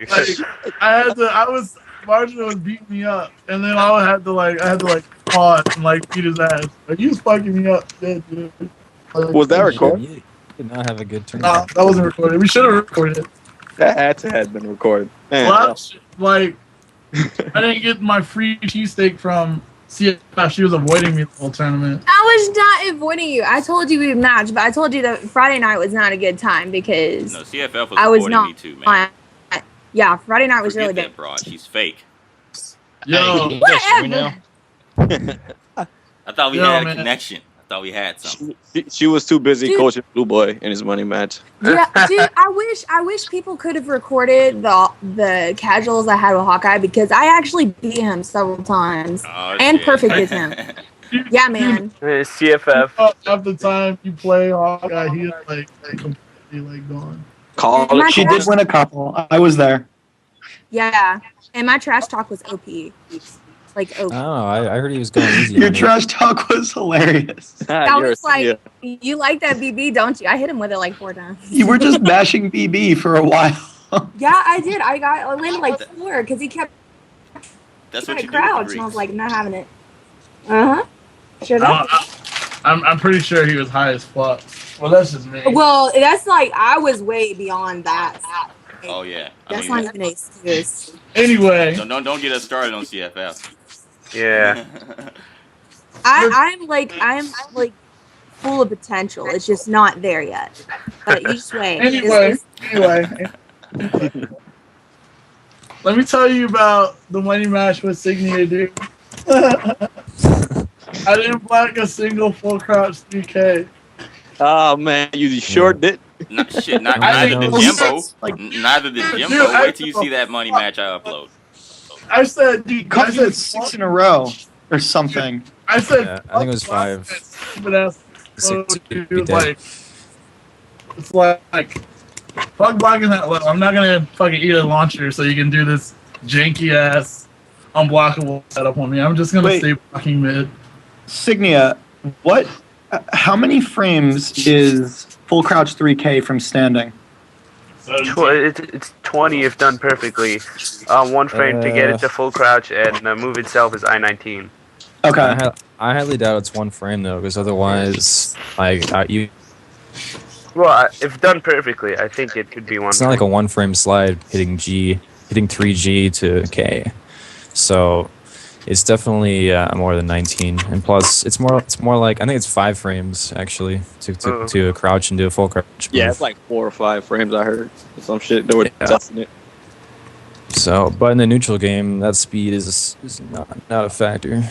Like Marshall was beating me up, and then I had to pause and like beat his ass. Like he was fucking me up, dude. Like, Was that recorded? you did not have a good turn. Nah, that wasn't recorded. We should have recorded it. That had to have been recorded. Man, Like, I didn't get my free cheesesteak from CFF. She was avoiding me the whole tournament. I was not avoiding you. I told you we'd match, but I told you that Friday night was not a good time because No, CFF was I was avoiding not. me too, man. Yeah, Friday night was Forget really that good. broad. She's fake. Yo, Whatever. I thought we Yo, had a man. connection. I thought we had something. she was too busy Dude. coaching Blue Boy in his money match. Yeah, dude, I wish people could have recorded the casuals I had with Hawkeye because I actually beat him several times Oh, and shit. perfected him. Yeah, man. CFF. half the time you play Hawkeye, he's like completely like gone. Call My it. She did win a couple. I was there. Yeah, and my trash talk was OP. Like OP. Oh, I heard he was going easy. Your on me. trash talk was hilarious. I was like, you like that BB, don't you? I hit him with it like 4 times. You were just bashing BB for a while. Yeah, I did. I landed like 4 because he kept That's trying what to you crouch, do. and I was like, not having it. Uh huh. Sure. I'm pretty sure he was high as fuck. Well, that's just me. Well, that's like I was way beyond that. Oh yeah. That's not even an excuse. Anyway, Don't get us started on CFF. Yeah. I'm like full of potential. It's just not there yet. But you just wait. anyway. Let me tell you about the money match with Signia, dude. I didn't black a single full crouch 3K. Oh man, you sure did. Neither I did think- Jimbo. Like- Neither did Dude, Jimbo. I- Wait till you see that money match I upload. I said, dude, Cut I said, it 6 in a row or something. I said, Yeah, I think it was 5. Stupid ass. Six, Dude, we did. like, it's like, fuck blocking that low. I'm not gonna fucking eat a launcher so you can do this janky ass unblockable setup on me. I'm just gonna Wait. stay blocking mid. Signia, what? How many frames is full crouch 3K from standing? It's 20 if done perfectly. 1 frame to get it to full crouch, and the move itself is I-19. Okay. I highly doubt it's 1 frame though, because otherwise, like you, Well, if done perfectly, I think it could be 1 it's not like a 1 frame slide hitting 3G to K. So it's definitely more than 19, and plus it's more like I think it's 5 frames actually to crouch and do a full crouch move. Yeah, it's like 4 or 5 frames. I heard some shit. They were testing it. So, but in the neutral game, that speed is not a factor.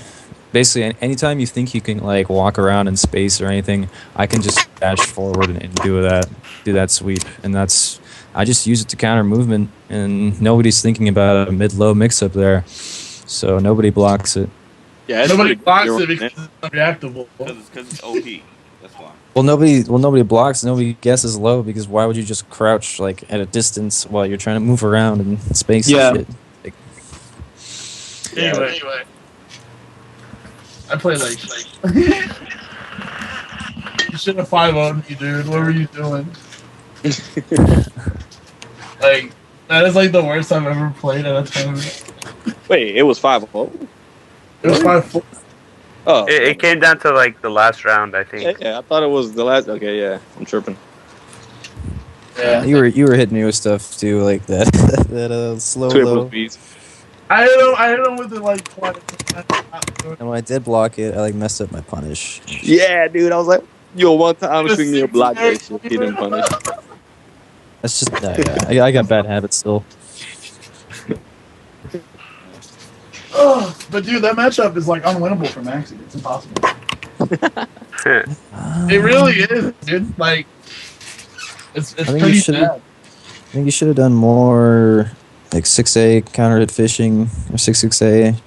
Basically, anytime you think you can like walk around in space or anything, I can just dash forward and do that sweep, and I just use it to counter movement, and nobody's thinking about a mid-low mix-up there, so nobody blocks it. Yeah, nobody blocks it because it's unreactable. Because it's OP. That's why. Well, nobody blocks. Nobody guesses low because why would you just crouch like at a distance while you're trying to move around in space and shit? Like, Anyway, I play like you should have 5-0'd me, dude. What were you doing? Like that is like the worst I've ever played at a tournament. Wait, it was 5-0? It was 5-4. Oh, It came down to like the last round, I think. yeah, I thought it was the last. Okay, yeah, I'm tripping. Yeah, you were hitting me with stuff too, like that that slow low. Beats. I hit him with it like twice. And when I did block it, I like messed up my punish. Yeah, dude, I was like, yo, one time I'm shooting me a block that shit. He didn't punish. That's just I got bad habits still. Oh, but dude, that matchup is like unwinnable for Maxi. It's impossible. It really is, dude. Like, it's pretty sad. I think you should have done more like 6A counter hit fishing or 6A.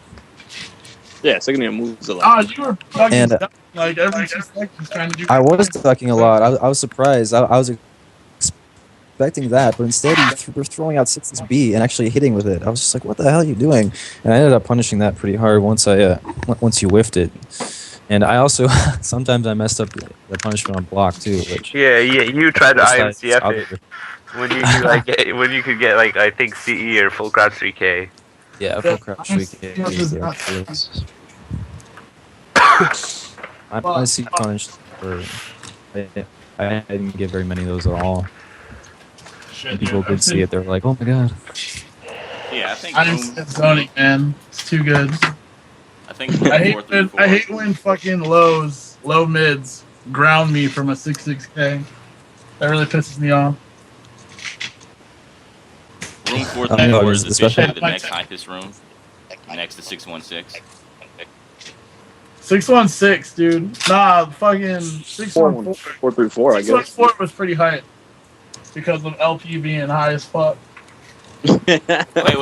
Yeah, Signia moves a lot. Ah, you were fucking And, like every 2 seconds trying to do. I was ducking a lot. I was surprised. I was expecting that, but instead you were throwing out 6B and actually hitting with it. I was just like, what the hell are you doing? And I ended up punishing that pretty hard once you whiffed it. And I also sometimes I messed up the punishment on block too. Which Yeah, you tried to IMCF it it. when you could like when you could get like I think CE or full crouch 3K. Yeah, full crouch 3K. I see punished for. I didn't get very many of those at all. Shit, People did see it. They were like, "Oh my god!" Yeah, I think. I'm zoning, man. It's too good. I think. I hate when fucking low mids ground me from a 6-6K. That really pisses me off. Room 434 is especially- officially the next hypest room, next to 616. 616, dude. Nah, fucking 614. 434, I guess. 614 was pretty hype because of LP being high as fuck. Wait, when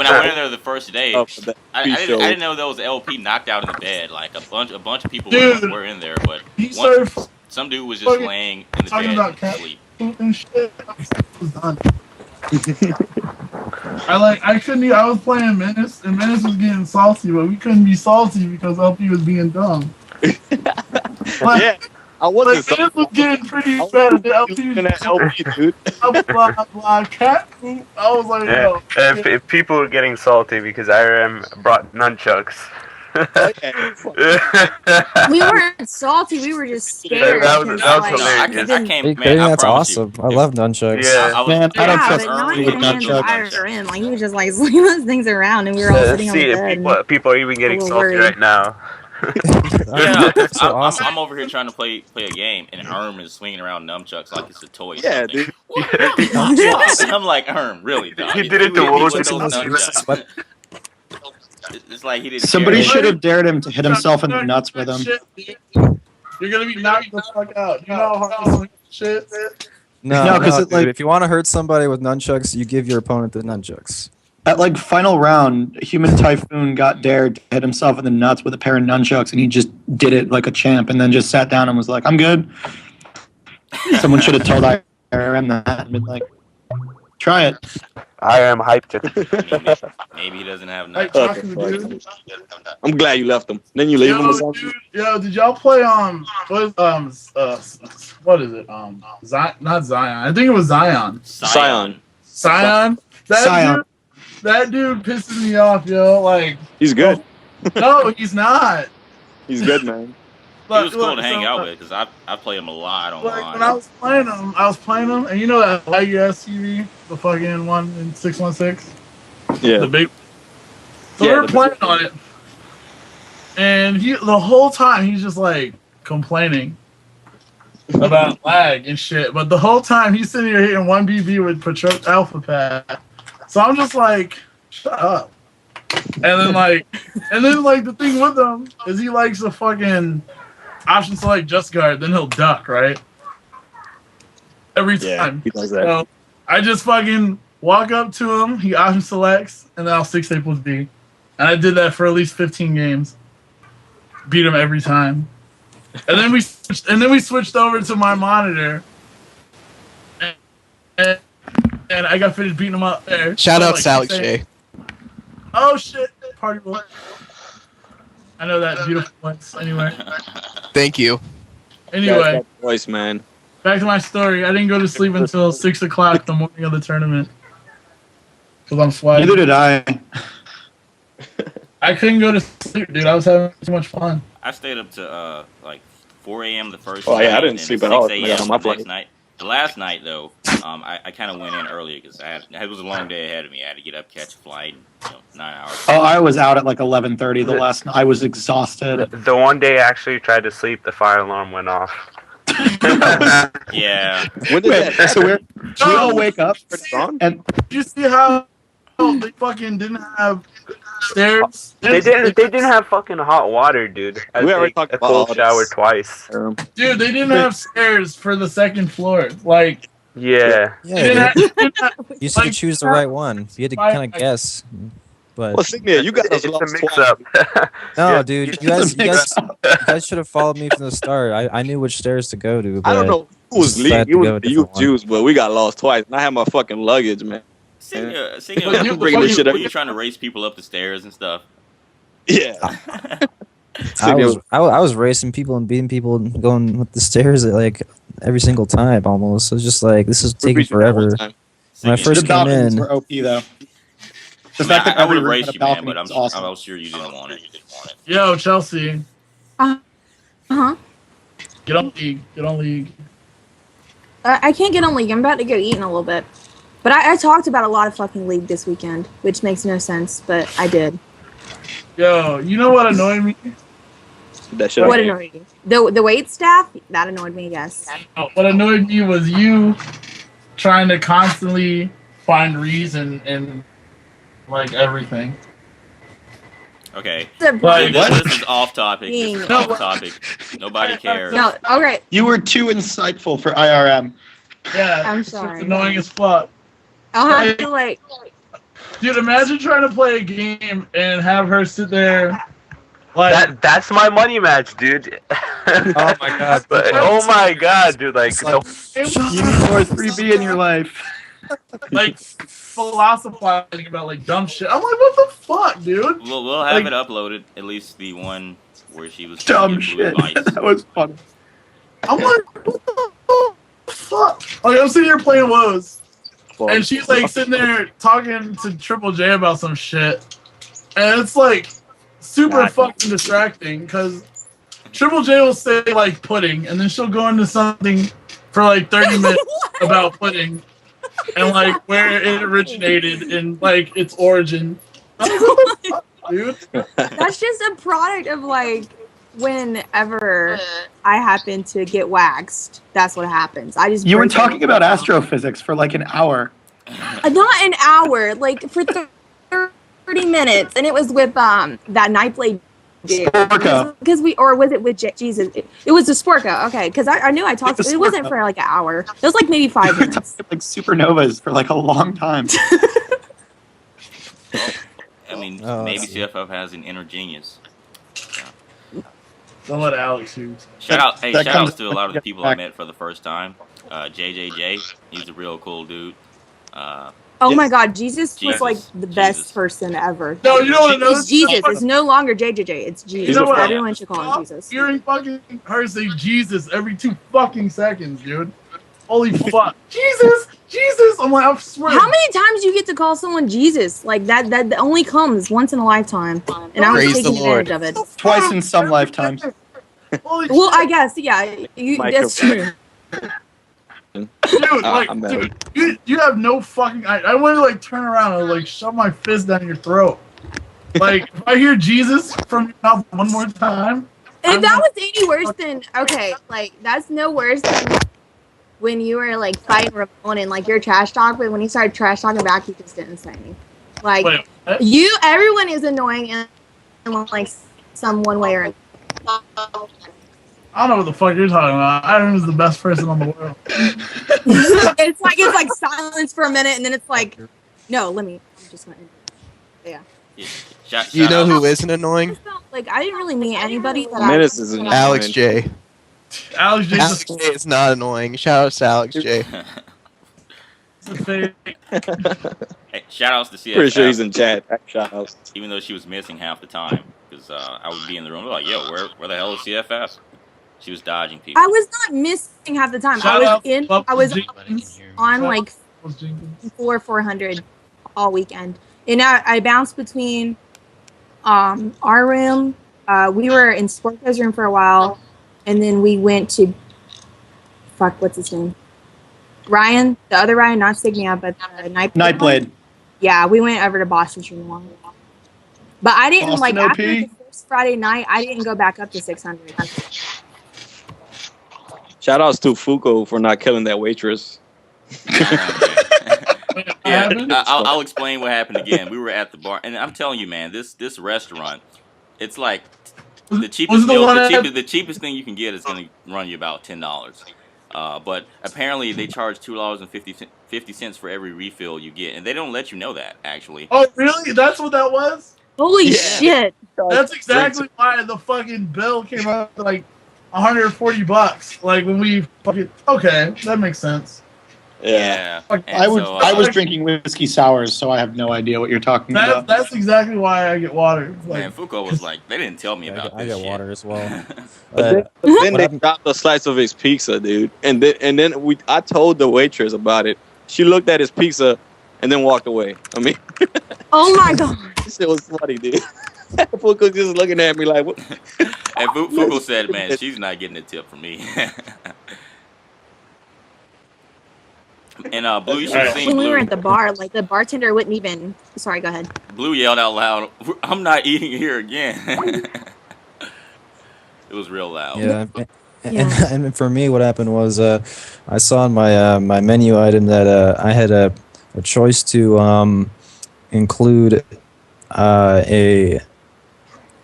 I went in there the first day, Oh, I didn't know there was LP knocked out in the bed. Like a bunch of people Dude, were in there, but he surfed some dude was just fucking laying in the talking bed about asleep. and shit. I was done. I couldn't even, I was playing Menace and Menace was getting salty, but we couldn't be salty because LP was being dumb. Yeah, I wasn't. Like, Menace was getting pretty bad. LP looking at LP, dude. blah, cat poop. I was like, Yeah, yo. if people were getting salty because IRM brought nunchucks. We weren't salty. We were just scared. That was because, like, hilarious. I can't, Hey, man. I that's promise awesome. you. I love nunchucks. Yeah. Man, I don't Yeah, trust but not you even with him nunchucks. IRM. Like, he was just like swinging those things around, and we were all sitting on the See, bed. people are even getting A little salty worried. right now. Yeah, That's so awesome. I'm over here trying to play a game, and Erm is swinging around nunchucks like it's a toy. or Yeah, something. dude. What? I'm like, Erm, really, dog? He did it to hit me Wolves. with those nunchucks. It's like he didn't. Somebody care. should have dared him to hit himself in the nuts with him. Shit, dude. You're gonna be knocked the fuck out. You know how hard to swing shit? No, because no, it, like- dude, if you want to hurt somebody with nunchucks, you give your opponent the nunchucks. At like final round, Human Typhoon got dared to hit himself in the nuts with a pair of nunchucks, and he just did it like a champ, and then just sat down and was like, "I'm good." Someone should have told IRM that and been like, "Try it." IRM hyped it. Maybe he doesn't have Like nuts. talking to dude. I'm glad you left him. Then you leave him or something. Yo, did y'all play what is it? Zion, not Zion. I think it was Zion. Scion. Zion. Scion. That dude pisses me off, yo. Like, He's good. no, he's not. He's good, man. He was cool to hang out with because I played him a lot Like, online. when I was playing him, and you know that YUS TV, the fucking one in 616, Yeah. the big. So Yeah, we were the playing big- on it, and the whole time he's just like complaining about lag and shit. But the whole time he's sitting here hitting 1 BB with Patron Alpha Pad. So I'm just like, shut up. And then like the thing with him is he likes to fucking option select just guard, then he'll duck, right? Every time. He does that. So I just fucking walk up to him, he option selects, and then I'll 6A plus B. And I did that for at least 15 games. Beat him every time. And then we switched over to my monitor. And I got finished beating him up there. Shout So, out like, to Alex J. Oh shit, party boy. I know that beautiful voice. Anyway. Thank you. Anyway, That voice, man. back to my story. I didn't go to sleep until 6 o'clock the morning of the tournament. Because I'm sweating. Neither did I. I couldn't go to sleep, dude. I was having too much fun. I stayed up to like 4 a.m. the first Oh, night. yeah, I didn't and sleep 6 at all. a.m. I got on my the next flight. night. The last night though, I kind of went in earlier because it was a long day ahead of me. I had to get up, catch a flight, 9 hours. Oh, I was out at like 11:30 the last night. I was exhausted. The one day I actually tried to sleep, the fire alarm went off. Yeah. When did Wait, that so we all wake up and Did you see how they fucking didn't have stairs? They didn't have fucking hot water, dude. I We already take talked a about cold all shower this. twice. Dude, they didn't have stairs for the second floor. Like, Yeah. they didn't Yeah, have, they didn't have- you used to like, choose the right one. You had to kind of guess. But Well, Signia, you guys It's a lost mix twice. up. no, Yeah. dude, It's you a mix guys should have followed me from the start. I knew which stairs to go to. But I don't know who was just had leading. to You go a was different one. Jews, but we got lost twice. And I had my fucking luggage, man. Senior, You- Bringing this shit were up. you trying to race people up the stairs and stuff? Yeah. I was racing people and beating people and going with the stairs at like every single time almost. It was just like this is taking forever. When I Senior, first the came balconies in, were OP though. The I, fact that I would every have room raced had you, a man, balcony but was awesome. I was sure you didn't want it. yo, Chelsea, Uh-huh. get on league. Get on league. I can't get on League. I'm about to go eat in a little bit. But I talked about a lot of fucking League this weekend, which makes no sense, but I did. Yo, you know what annoyed me? That shit. What annoyed you? The wait staff? That annoyed me, yes. What annoyed me was you trying to constantly find reason in like everything. Okay. Like, This is off topic. This is No. off topic. Nobody cares. No, okay. You were too insightful for IRM. Yeah, I'm it's just sorry. annoying as fuck. I'll have to like. Dude, imagine trying to play a game and have her sit there like That's my money match, dude. Oh my god. But, oh my god, dude! Like, You need more 3B in your life. like philosophizing about like dumb shit. I'm like, what the fuck, dude? We'll have Like- it uploaded. At least the one where she was Dumb blue shit. lights. That was funny. I'm like, what the fuck? Like, I'm sitting here playing Woes, and she's like sitting there talking to Triple J about some shit, and it's like super fucking distracting because Triple J will say like pudding, and then she'll go into something for like 30 minutes about pudding and like where it originated and like its origin. I'm like, what the fuck, dude? That's just a product of like whenever I happen to get waxed. That's what happens. I just You were break talking down. about astrophysics for like an hour. Not an hour, like for 30 minutes, and it was with that Nightblade. Sporco. Because or was it with Jesus? It was the Sporco. Okay, because I knew I talked. It was It wasn't Sporco. for like an hour. It was like maybe 5 You were minutes. talking like supernovas for like a long time. I mean, Oh, maybe I see. CFF has an inner genius. Don't let Alex shoot. Shout out, hey, That shout outs comes- to a lot of the people back. I met for the first time. JJJ, he's a real cool dude. Oh Yes. my God, Jesus was Jesus. like the Jesus. best person ever. No, you know what? It's Jesus. It's no longer JJJ. It's Jesus. You know what? Everyone should call him Stop Jesus. hearing fucking her say Jesus every 2 fucking seconds, dude. Holy fuck. Jesus! Jesus! I'm like, I swear. How many times do you get to call someone Jesus? Like that only comes once in a lifetime, and I was Praise the taking Lord. advantage of it. Twice in some lifetimes. Holy Well, shit. I guess, yeah, that's true. Dude, I'm mad. you have no fucking. I wanted to like turn around and like shove my fist down your throat. Like, if I hear Jesus from your mouth one more time, If that was any worse than okay, like that's no worse than when you were like fighting Ramon and like your trash talk, but when you started trash talking back, you just didn't say anything. Like wait, what? everyone is annoying in like some one way or another. I don't know what the fuck you're talking about. Iron is the best person on the world. it's like silence for a minute, and then it's like, no, let me. I'm just gonna. Yeah. Shout You know out. who isn't annoying? Like I didn't really meet anybody that Menace is annoying. Alex J. Alex J. Alex J is not annoying. Shout out to Alex J. Fake. Hey, shout outs to CFF. Pretty sure he's in chat. Shout outs. Even though she was missing half the time, because I would be in the room like, yo, where the hell is CFF? She was dodging people. I was not missing half the time. Shout out I was Jenkins. on like 400 all weekend, and I bounced between our room. We were in Sporco's room for a while, and then we went to what's his name? Ryan, the other Ryan, not Signia, but Nightblade. Yeah, we went over to Boston's room one. But I didn't Boston OP. after the first Friday night. I didn't go back up to 600. Shout outs to Fuko for not killing that waitress. Yeah, I'll explain what happened again. We were at the bar, and I'm telling you, man, this restaurant, it's like the cheapest meal, the cheapest thing you can get is going to run you about $10. But apparently they charge $2.50 for every refill you get, and they don't let you know that actually. Oh, really? That's what that was? Holy shit! That's exactly why the fucking bill came out to like $140. Like when we fucking okay, that makes sense. Yeah. I was drinking whiskey sours, so I have no idea what you're talking about. That's exactly why I get water. Like, man, Foucault was like, they didn't tell me about I this got shit. water as well. Then they dropped a slice of his pizza, dude. And then I told the waitress about it. She looked at his pizza and then walked away. I mean, oh my god, this shit was funny, dude. Fuko just looking at me like, what? And Foucault said, man, she's not getting a tip from me. And Blue, you should have seen when Blue. we were at the bar, like the bartender wouldn't even. Sorry, go ahead. Blue yelled out loud, "I'm not eating here again." It was real loud. Yeah. And for me, what happened was I saw on my my menu item that I had a choice to include a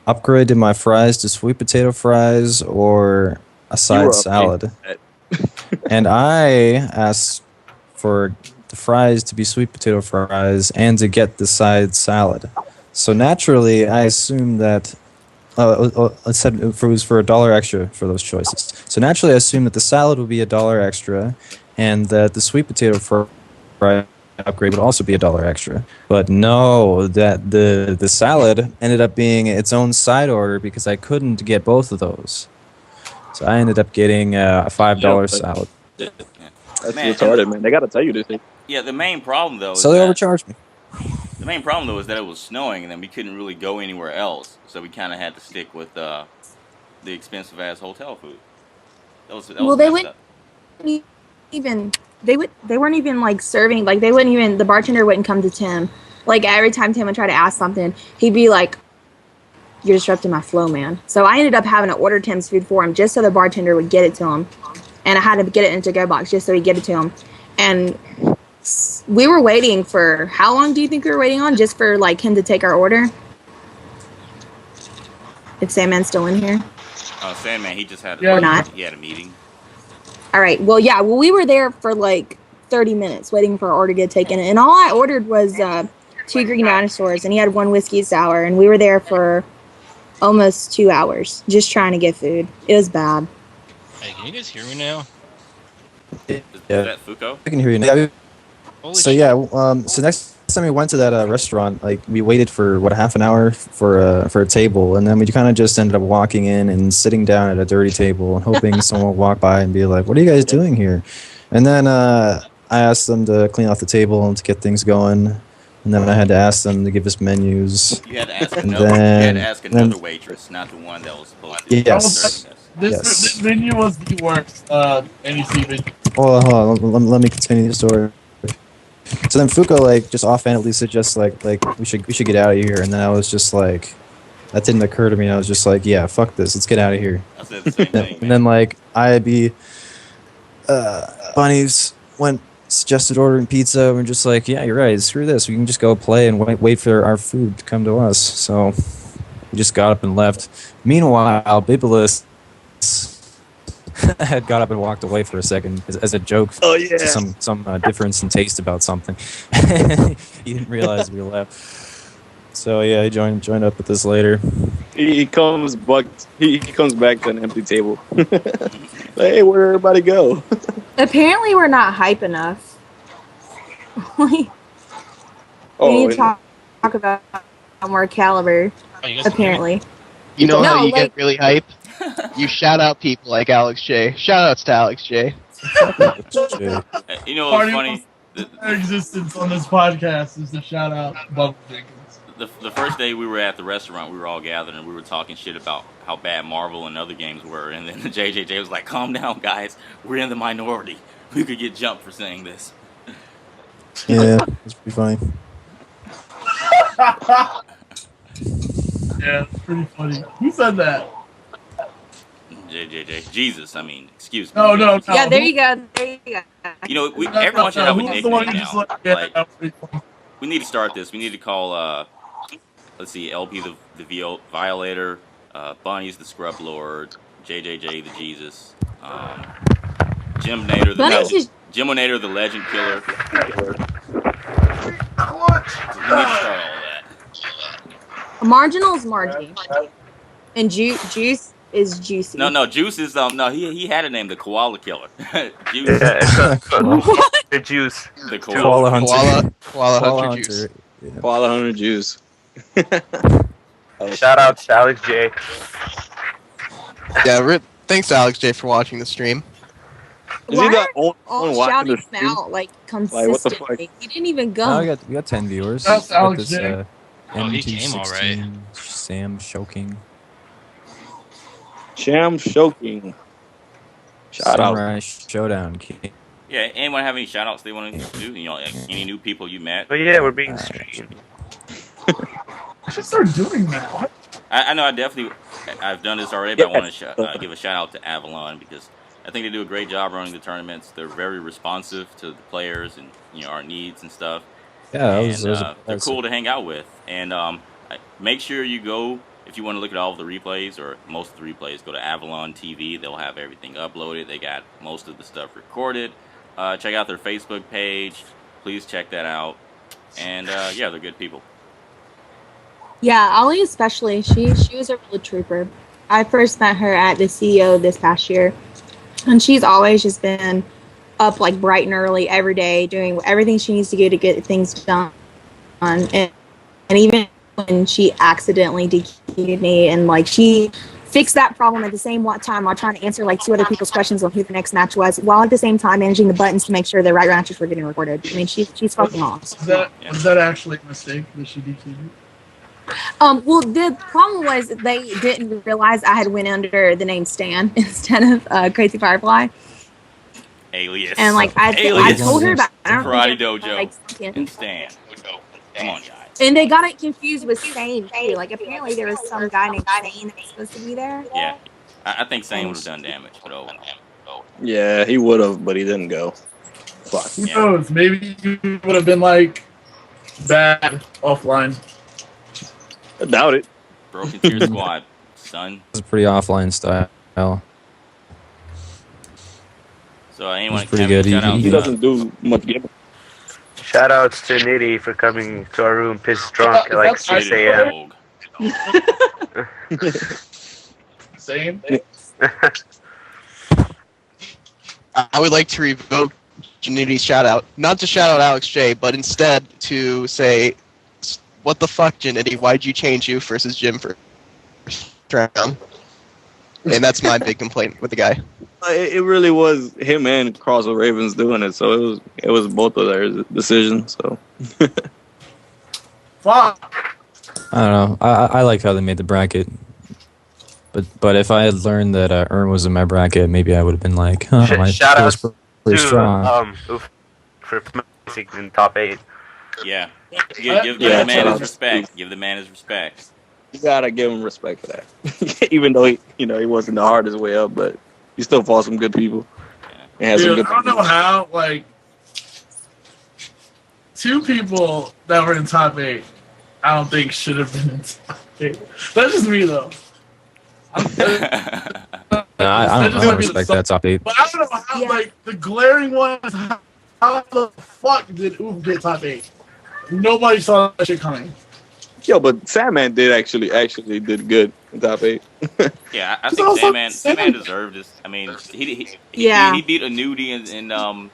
upgrade to my fries to sweet potato fries or a side salad. And I asked for the fries to be sweet potato fries and to get the side salad. So naturally, I assumed that it said it was for $1 extra for those choices. So naturally, I assumed that the salad would be $1 extra, and that the sweet potato fry upgrade would also be $1 extra. But no, that the salad ended up being its own side order because I couldn't get both of those. So I ended up getting a $5 salad. That's retarded, man. They gotta tell you this thing. Yeah, the main problem though. So they overcharged me. The main problem though is that it was snowing, and then we couldn't really go anywhere else, so we kind of had to stick with the expensive ass hotel food. Well, they wouldn't even. They weren't even like serving. Like they wouldn't even. The bartender wouldn't come to Tim. Like every time Tim would try to ask something, he'd be like, "You're disrupting my flow, man." So I ended up having to order Tim's food for him just so the bartender would get it to him. And I had to get it in a to-go box just so he'd get it to him. And we were waiting for, how long do you think we were waiting on? Just for like him to take our order? Is Sandman still in here? Oh, Sandman, he just had Or not? He had a meeting. All right. Well, yeah. Well, we were there for like 30 minutes waiting for our order to get taken. And all I ordered was 2 green dinosaurs, and he had 1 whiskey sour. And we were there for almost 2 hours just trying to get food. It was bad. Hey, can you guys hear me now? Is that Foucault? I can hear you now. Holy So yeah, so next time we went to that restaurant, like we waited for half an hour for a table, and then we kind of just ended up walking in and sitting down at a dirty table and hoping someone would walk by and be like, "What are you guys doing here?" And then I asked them to clean off the table and to get things going, and then I had to ask them to give us menus. You had to ask And another. You had to then- ask another waitress, not the one that was supposed to. Yes. This Yes. this venue was the worst NEC venue. Hold on. Let me continue the story. So then Fuko like just offhandedly suggests like we should get out of here, and then I was just like, that didn't occur to me. I was just like, yeah, fuck this, let's get out of here. I said the same thing, And then like Bunnies suggested ordering pizza. And we're just like, yeah, you're right. Screw this. We can just go play and wait for our food to come to us. So we just got up and left. Meanwhile, Bibulus had got up and walked away for a second as a joke. Oh, yeah. To some difference in taste about something. He didn't realize we left. So yeah, he joined up with us later. He comes back. He comes back to an empty table. Like, hey, where'd everybody go? Apparently, we're not hype enough. We need to talk about more caliber. Oh, you guys can hear me? Apparently. You know No, how you like- get really hype? You shout out people like Alex J. Shout outs to Alex J. You know Party what's funny? Our existence on this podcast is to shout out Bubba Jenkins. The first day we were at the restaurant, we were all gathered and we were talking shit about how bad Marvel and other games were. And then the JJJ was like, calm down, guys. We're in the minority. We could get jumped for saying this. Yeah, it's pretty funny. Yeah, it's pretty funny. Who said that? JJJ. Jesus, I mean, excuse me. No. Yeah, there you go. There you go. You know, everyone should have a Who's the one nickname who just now. yeah, Like, that was pretty funny. we need to start this. We need to call, let's see, LP the Violator, Bunny's the Scrub Lord, JJJ the Jesus, Jimonator the Legend Killer. We need to start all that. Marginal is Margie. And Juice is Juicy. No, Juice is no. He had a name, the Koala Killer. Juice, Yeah, it's the juice. the Koala Hunter. Koala Hunter Juice. Yeah. Koala Hunter Juice. Shout out to Alex J. Yeah, thanks to Alex J for watching the stream. Is Why he the are only all one watching shouting the him stream? out like Like, what the fuck? consistently? He didn't even go. Oh, we got 10 viewers. That's We got Alex this, J. Oh, he came all right. M216 Sam Shoking. Sham Shoking. Shout out. Samurai Showdown King. Yeah, anyone have any shout outs they want to do? You know, like, any new people you met? But yeah, we're being streamed. I should start doing that. What? I know I've done this already, but I want to give a shout out to Avalon because I think they do a great job running the tournaments. They're very responsive to the players and our needs and stuff. Yeah, And they're cool to hang out with. And make sure you go, if you want to look at all of the replays or most of the replays, go to Avalon TV. They'll have everything uploaded. They got most of the stuff recorded. Check out their Facebook page. Please check that out. And yeah, they're good people. Yeah, Ollie especially. She was a real trooper. I first met her at the CEO this past year, and she's always just been up like bright and early every day, doing everything she needs to do to get things done. And even when she accidentally DQ'd me, and like she fixed that problem at the same time while trying to answer like 2 other people's questions on who the next match was, while at the same time managing the buttons to make sure the right matches were getting recorded. I mean, she's fucking awesome. Was that actually a mistake that she DQ'd you? Well, the problem was they didn't realize I had went under the name Stan instead of Crazy Firefly. Alias. And like I told her about it. I don't Karate think it, Dojo like, and Stan. Come on, guys. and they got it confused with Sane too. Like apparently there was some guy named Sane that was supposed to be there. Yeah. I think Sane would have done damage, but oh. Yeah, he would have, but he didn't go. Fuck. Who knows? Maybe you would have been like bad offline. I doubt it. Broken Tier Squad, son. It's a pretty offline style. So anyone He's pretty have any good. shout-outs? He doesn't do much giving. Shout outs to Nitty for coming to our room pissed drunk at like 6 a.m. Same. I would like to revoke Janity's shout out. Not to shout out Alex J, but instead to say, what the fuck, Janity? Why'd you change you versus Jim for round? And that's my big complaint with the guy. It really was him and Crosswell Ravens doing it, so it was both of their decisions. So Fuck. I don't know. I like how they made the bracket. But if I had learned that Ern was in my bracket, maybe I would have been like, huh, my Shout was out pretty strong. for in top 8. Yeah. Give the man his respect. Give the man his respect. You gotta give him respect for that. Even though he wasn't the hardest way up, but he still fought some good people. Yeah. Dude, I don't know how, like, 2 people that were in top 8, I don't think should have been in top 8. That's just me, though. I don't respect that top 8. But I don't know how, like, the glaring one is how the fuck did Oof get top 8? Nobody saw that shit coming. Yo, but Sandman did actually did good in top 8. Yeah, I think Sandman deserved this. I mean, he beat a nudie in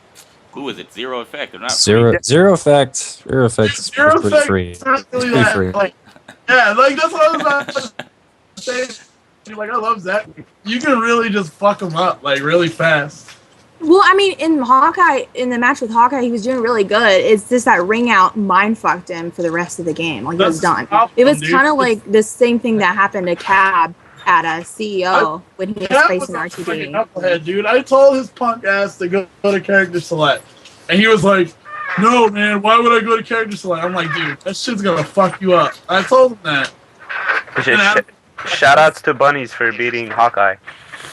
who was it? Zero Effect or not? Zero Effect. Zero Effect is pretty free. Really that, free. Like, yeah, like that's what I was about to say. Like, I love Zach. You can really just fuck him up like really fast. Well, I mean, in the match with Hawkeye, he was doing really good. It's just that ring out mind fucked him for the rest of the game. Like, it was done. It was kind of like the same thing that happened to Cab at a CEO when he was facing RTD. Dude, I told his punk ass to go to character select, and he was like, "No, man, why would I go to character select?" I'm like, "Dude, that shit's gonna fuck you up." I told him that. Shout outs to Bunnies for beating Hawkeye.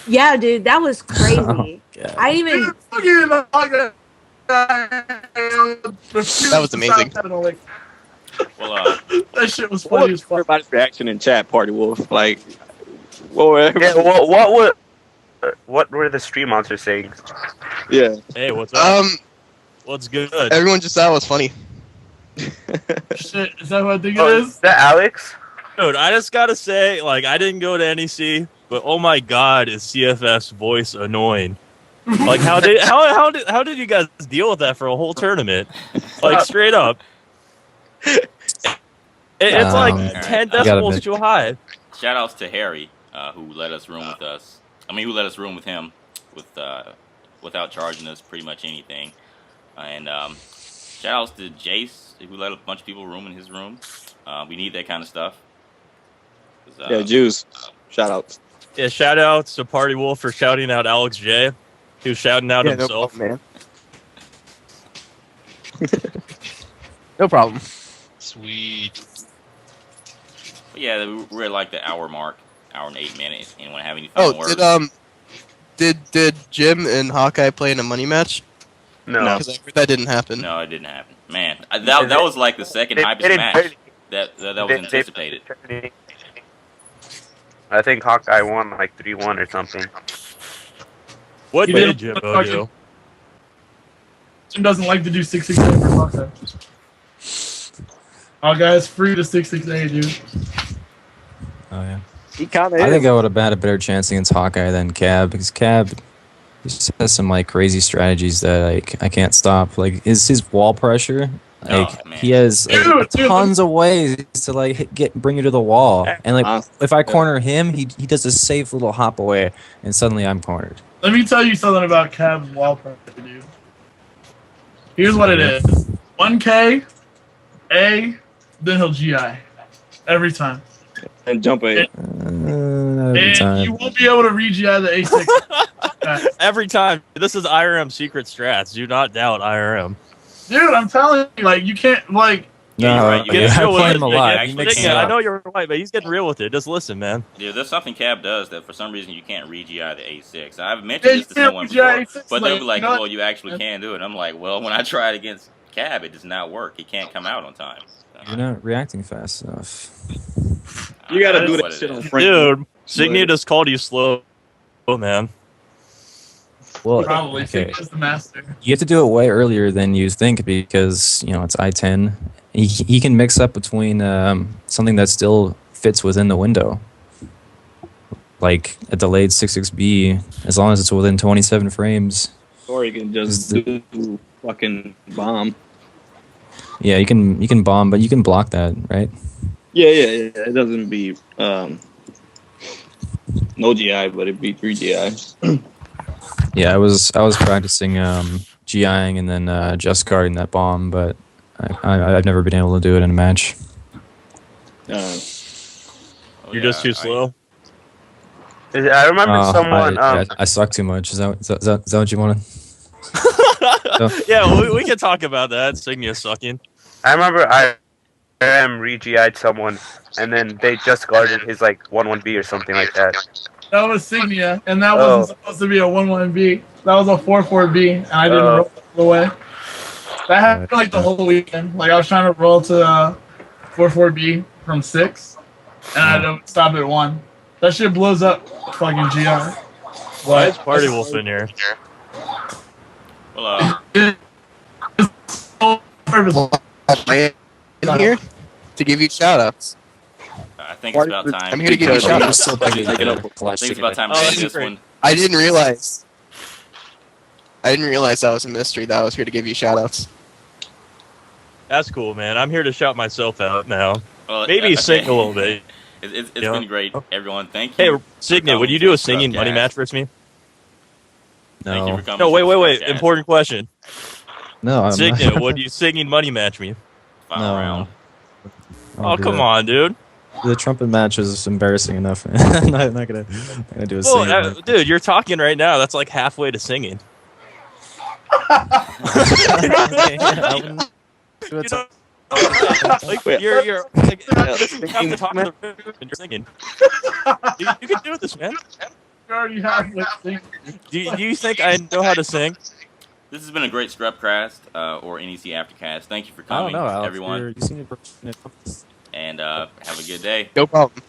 Yeah, dude, that was crazy. I even. That was amazing. Well, that shit was funny as fuck. Everybody's reaction in chat, Party Wolf. Like, what were the stream monsters saying? Yeah. Hey, what's up? What's good? Everyone just thought it was funny. Shit, is that what I think Oh, it is? Is that Alex? Dude, I just gotta say, like, I didn't go to NEC, but oh my god, is CFS voice annoying? Like, how did you guys deal with that for a whole tournament? Like, straight up, it's like 10 decibels too high. shout outs to Harry, who let us room with us. I mean, who let us room with him without charging us pretty much anything. And shout outs to Jace, who let a bunch of people room in his room. We need that kind of stuff. Yeah, Jews. Shout outs. Yeah, shout outs to Party Wolf for shouting out Alex J. He was shouting out himself. No problem, man. No problem. Sweet. But yeah, we're at like the hour mark, hour and 8 minutes. Anyone have any final words? Did Jim and Hawkeye play in a money match? No. Because I heard that didn't happen. No, it didn't happen. Man, that was like the second hypest match that was anticipated. I think Hawkeye won like 3-1 or something. What He did didn't- Jimbo do? Jim doesn't like to do 668 for Hawkeye. Hawkeye is free to 668, dude. Oh yeah. He kind of I is. think I would have had a better chance against Hawkeye than Cab, because Cab just has some like crazy strategies that like I can't stop. Like his wall pressure, like man. he has like, Dude. tons of ways to like bring you to the wall. And like if I corner him, he does a safe little hop away, and suddenly I'm cornered. Let me tell you something about Cab's wall pressure, dude. Here's what it is. 1K, A, then he'll GI. Every time. And jump A. Not every And time. you won't be able to re-GI the A6. Every time. This is IRM secret strats. Do not doubt IRM. Dude, I'm telling you, like, you can't, like... Yeah, you're right. You Get get real I with play it. him a lot. He makes I know you're right, but he's getting real with it. Just listen, man. Yeah, there's something Cab does that for some reason you can't re-GI the A6. I've mentioned Yeah, this to you can't someone re-GI before, A6, but they'll be like, like, well, you actually can do it. I'm like, well, when I tried against Cab, it does not work. It can't come out on time. You're not reacting fast enough. You gotta do What that it shit is. on Frank. Dude, Signia just called you slow, man. Well, Probably. okay. Sigma's the master. You have to do it way earlier than you think, because it's I-10. He can mix up between something that still fits within the window, like a delayed 6-6B, as long as it's within 27 frames. Or you can just do fucking bomb. Yeah, you can bomb, but you can block that, right? Yeah. It doesn't be no GI, but it'd be 3 GI. Yeah, I was practicing GIing and then just guarding that bomb, but I've never been able to do it in a match. You're just too slow. I remember someone. I suck too much. Is that what you wanted? Yeah, we can talk about that. Signia sucking. I remember I re-GI'd someone, and then they just guarded his like 1-1B or something like that. That was Signia, and that Oh. wasn't supposed to be a 1-1B. That was a 4-4B, and I didn't Oh. roll all the way. That happened like the whole weekend. Like I was trying to roll to 4-4B from 6, and I don't stop at 1. That shit blows up fucking GR. Why is Party Wolf in here? Well, In here to give you shout-outs. I think it's about time. I'm here to give you shout-outs. I think it's about time to Oh, end this this is great. one. I didn't realize that was a mystery that I was here to give you shout-outs. That's cool, man. I'm here to shout myself out now. Well, Maybe sing a little bit. It's Yeah. been great, everyone. Thank Hey, you. Signia, would you do a singing money match versus me? Thank you No, for coming. No, to wait. the Scrubcast. Important question. no, I'm Signia, not. would you singing money match me? Final No. round. I'll Oh, do come that. on, dude. The trumpet match is embarrassing enough. I'm not gonna do a Well, singing match. dude, you're talking right now. That's like halfway to singing. You know, like you're like, you have to talk to the and you're singing. You can do this, man. You already have like sing. Do you think I know how to sing? This has been a great Scrubcast or NEC Aftercast. Thank you for I don't coming, know, Alex. everyone, You seem to and have a good day. No problem.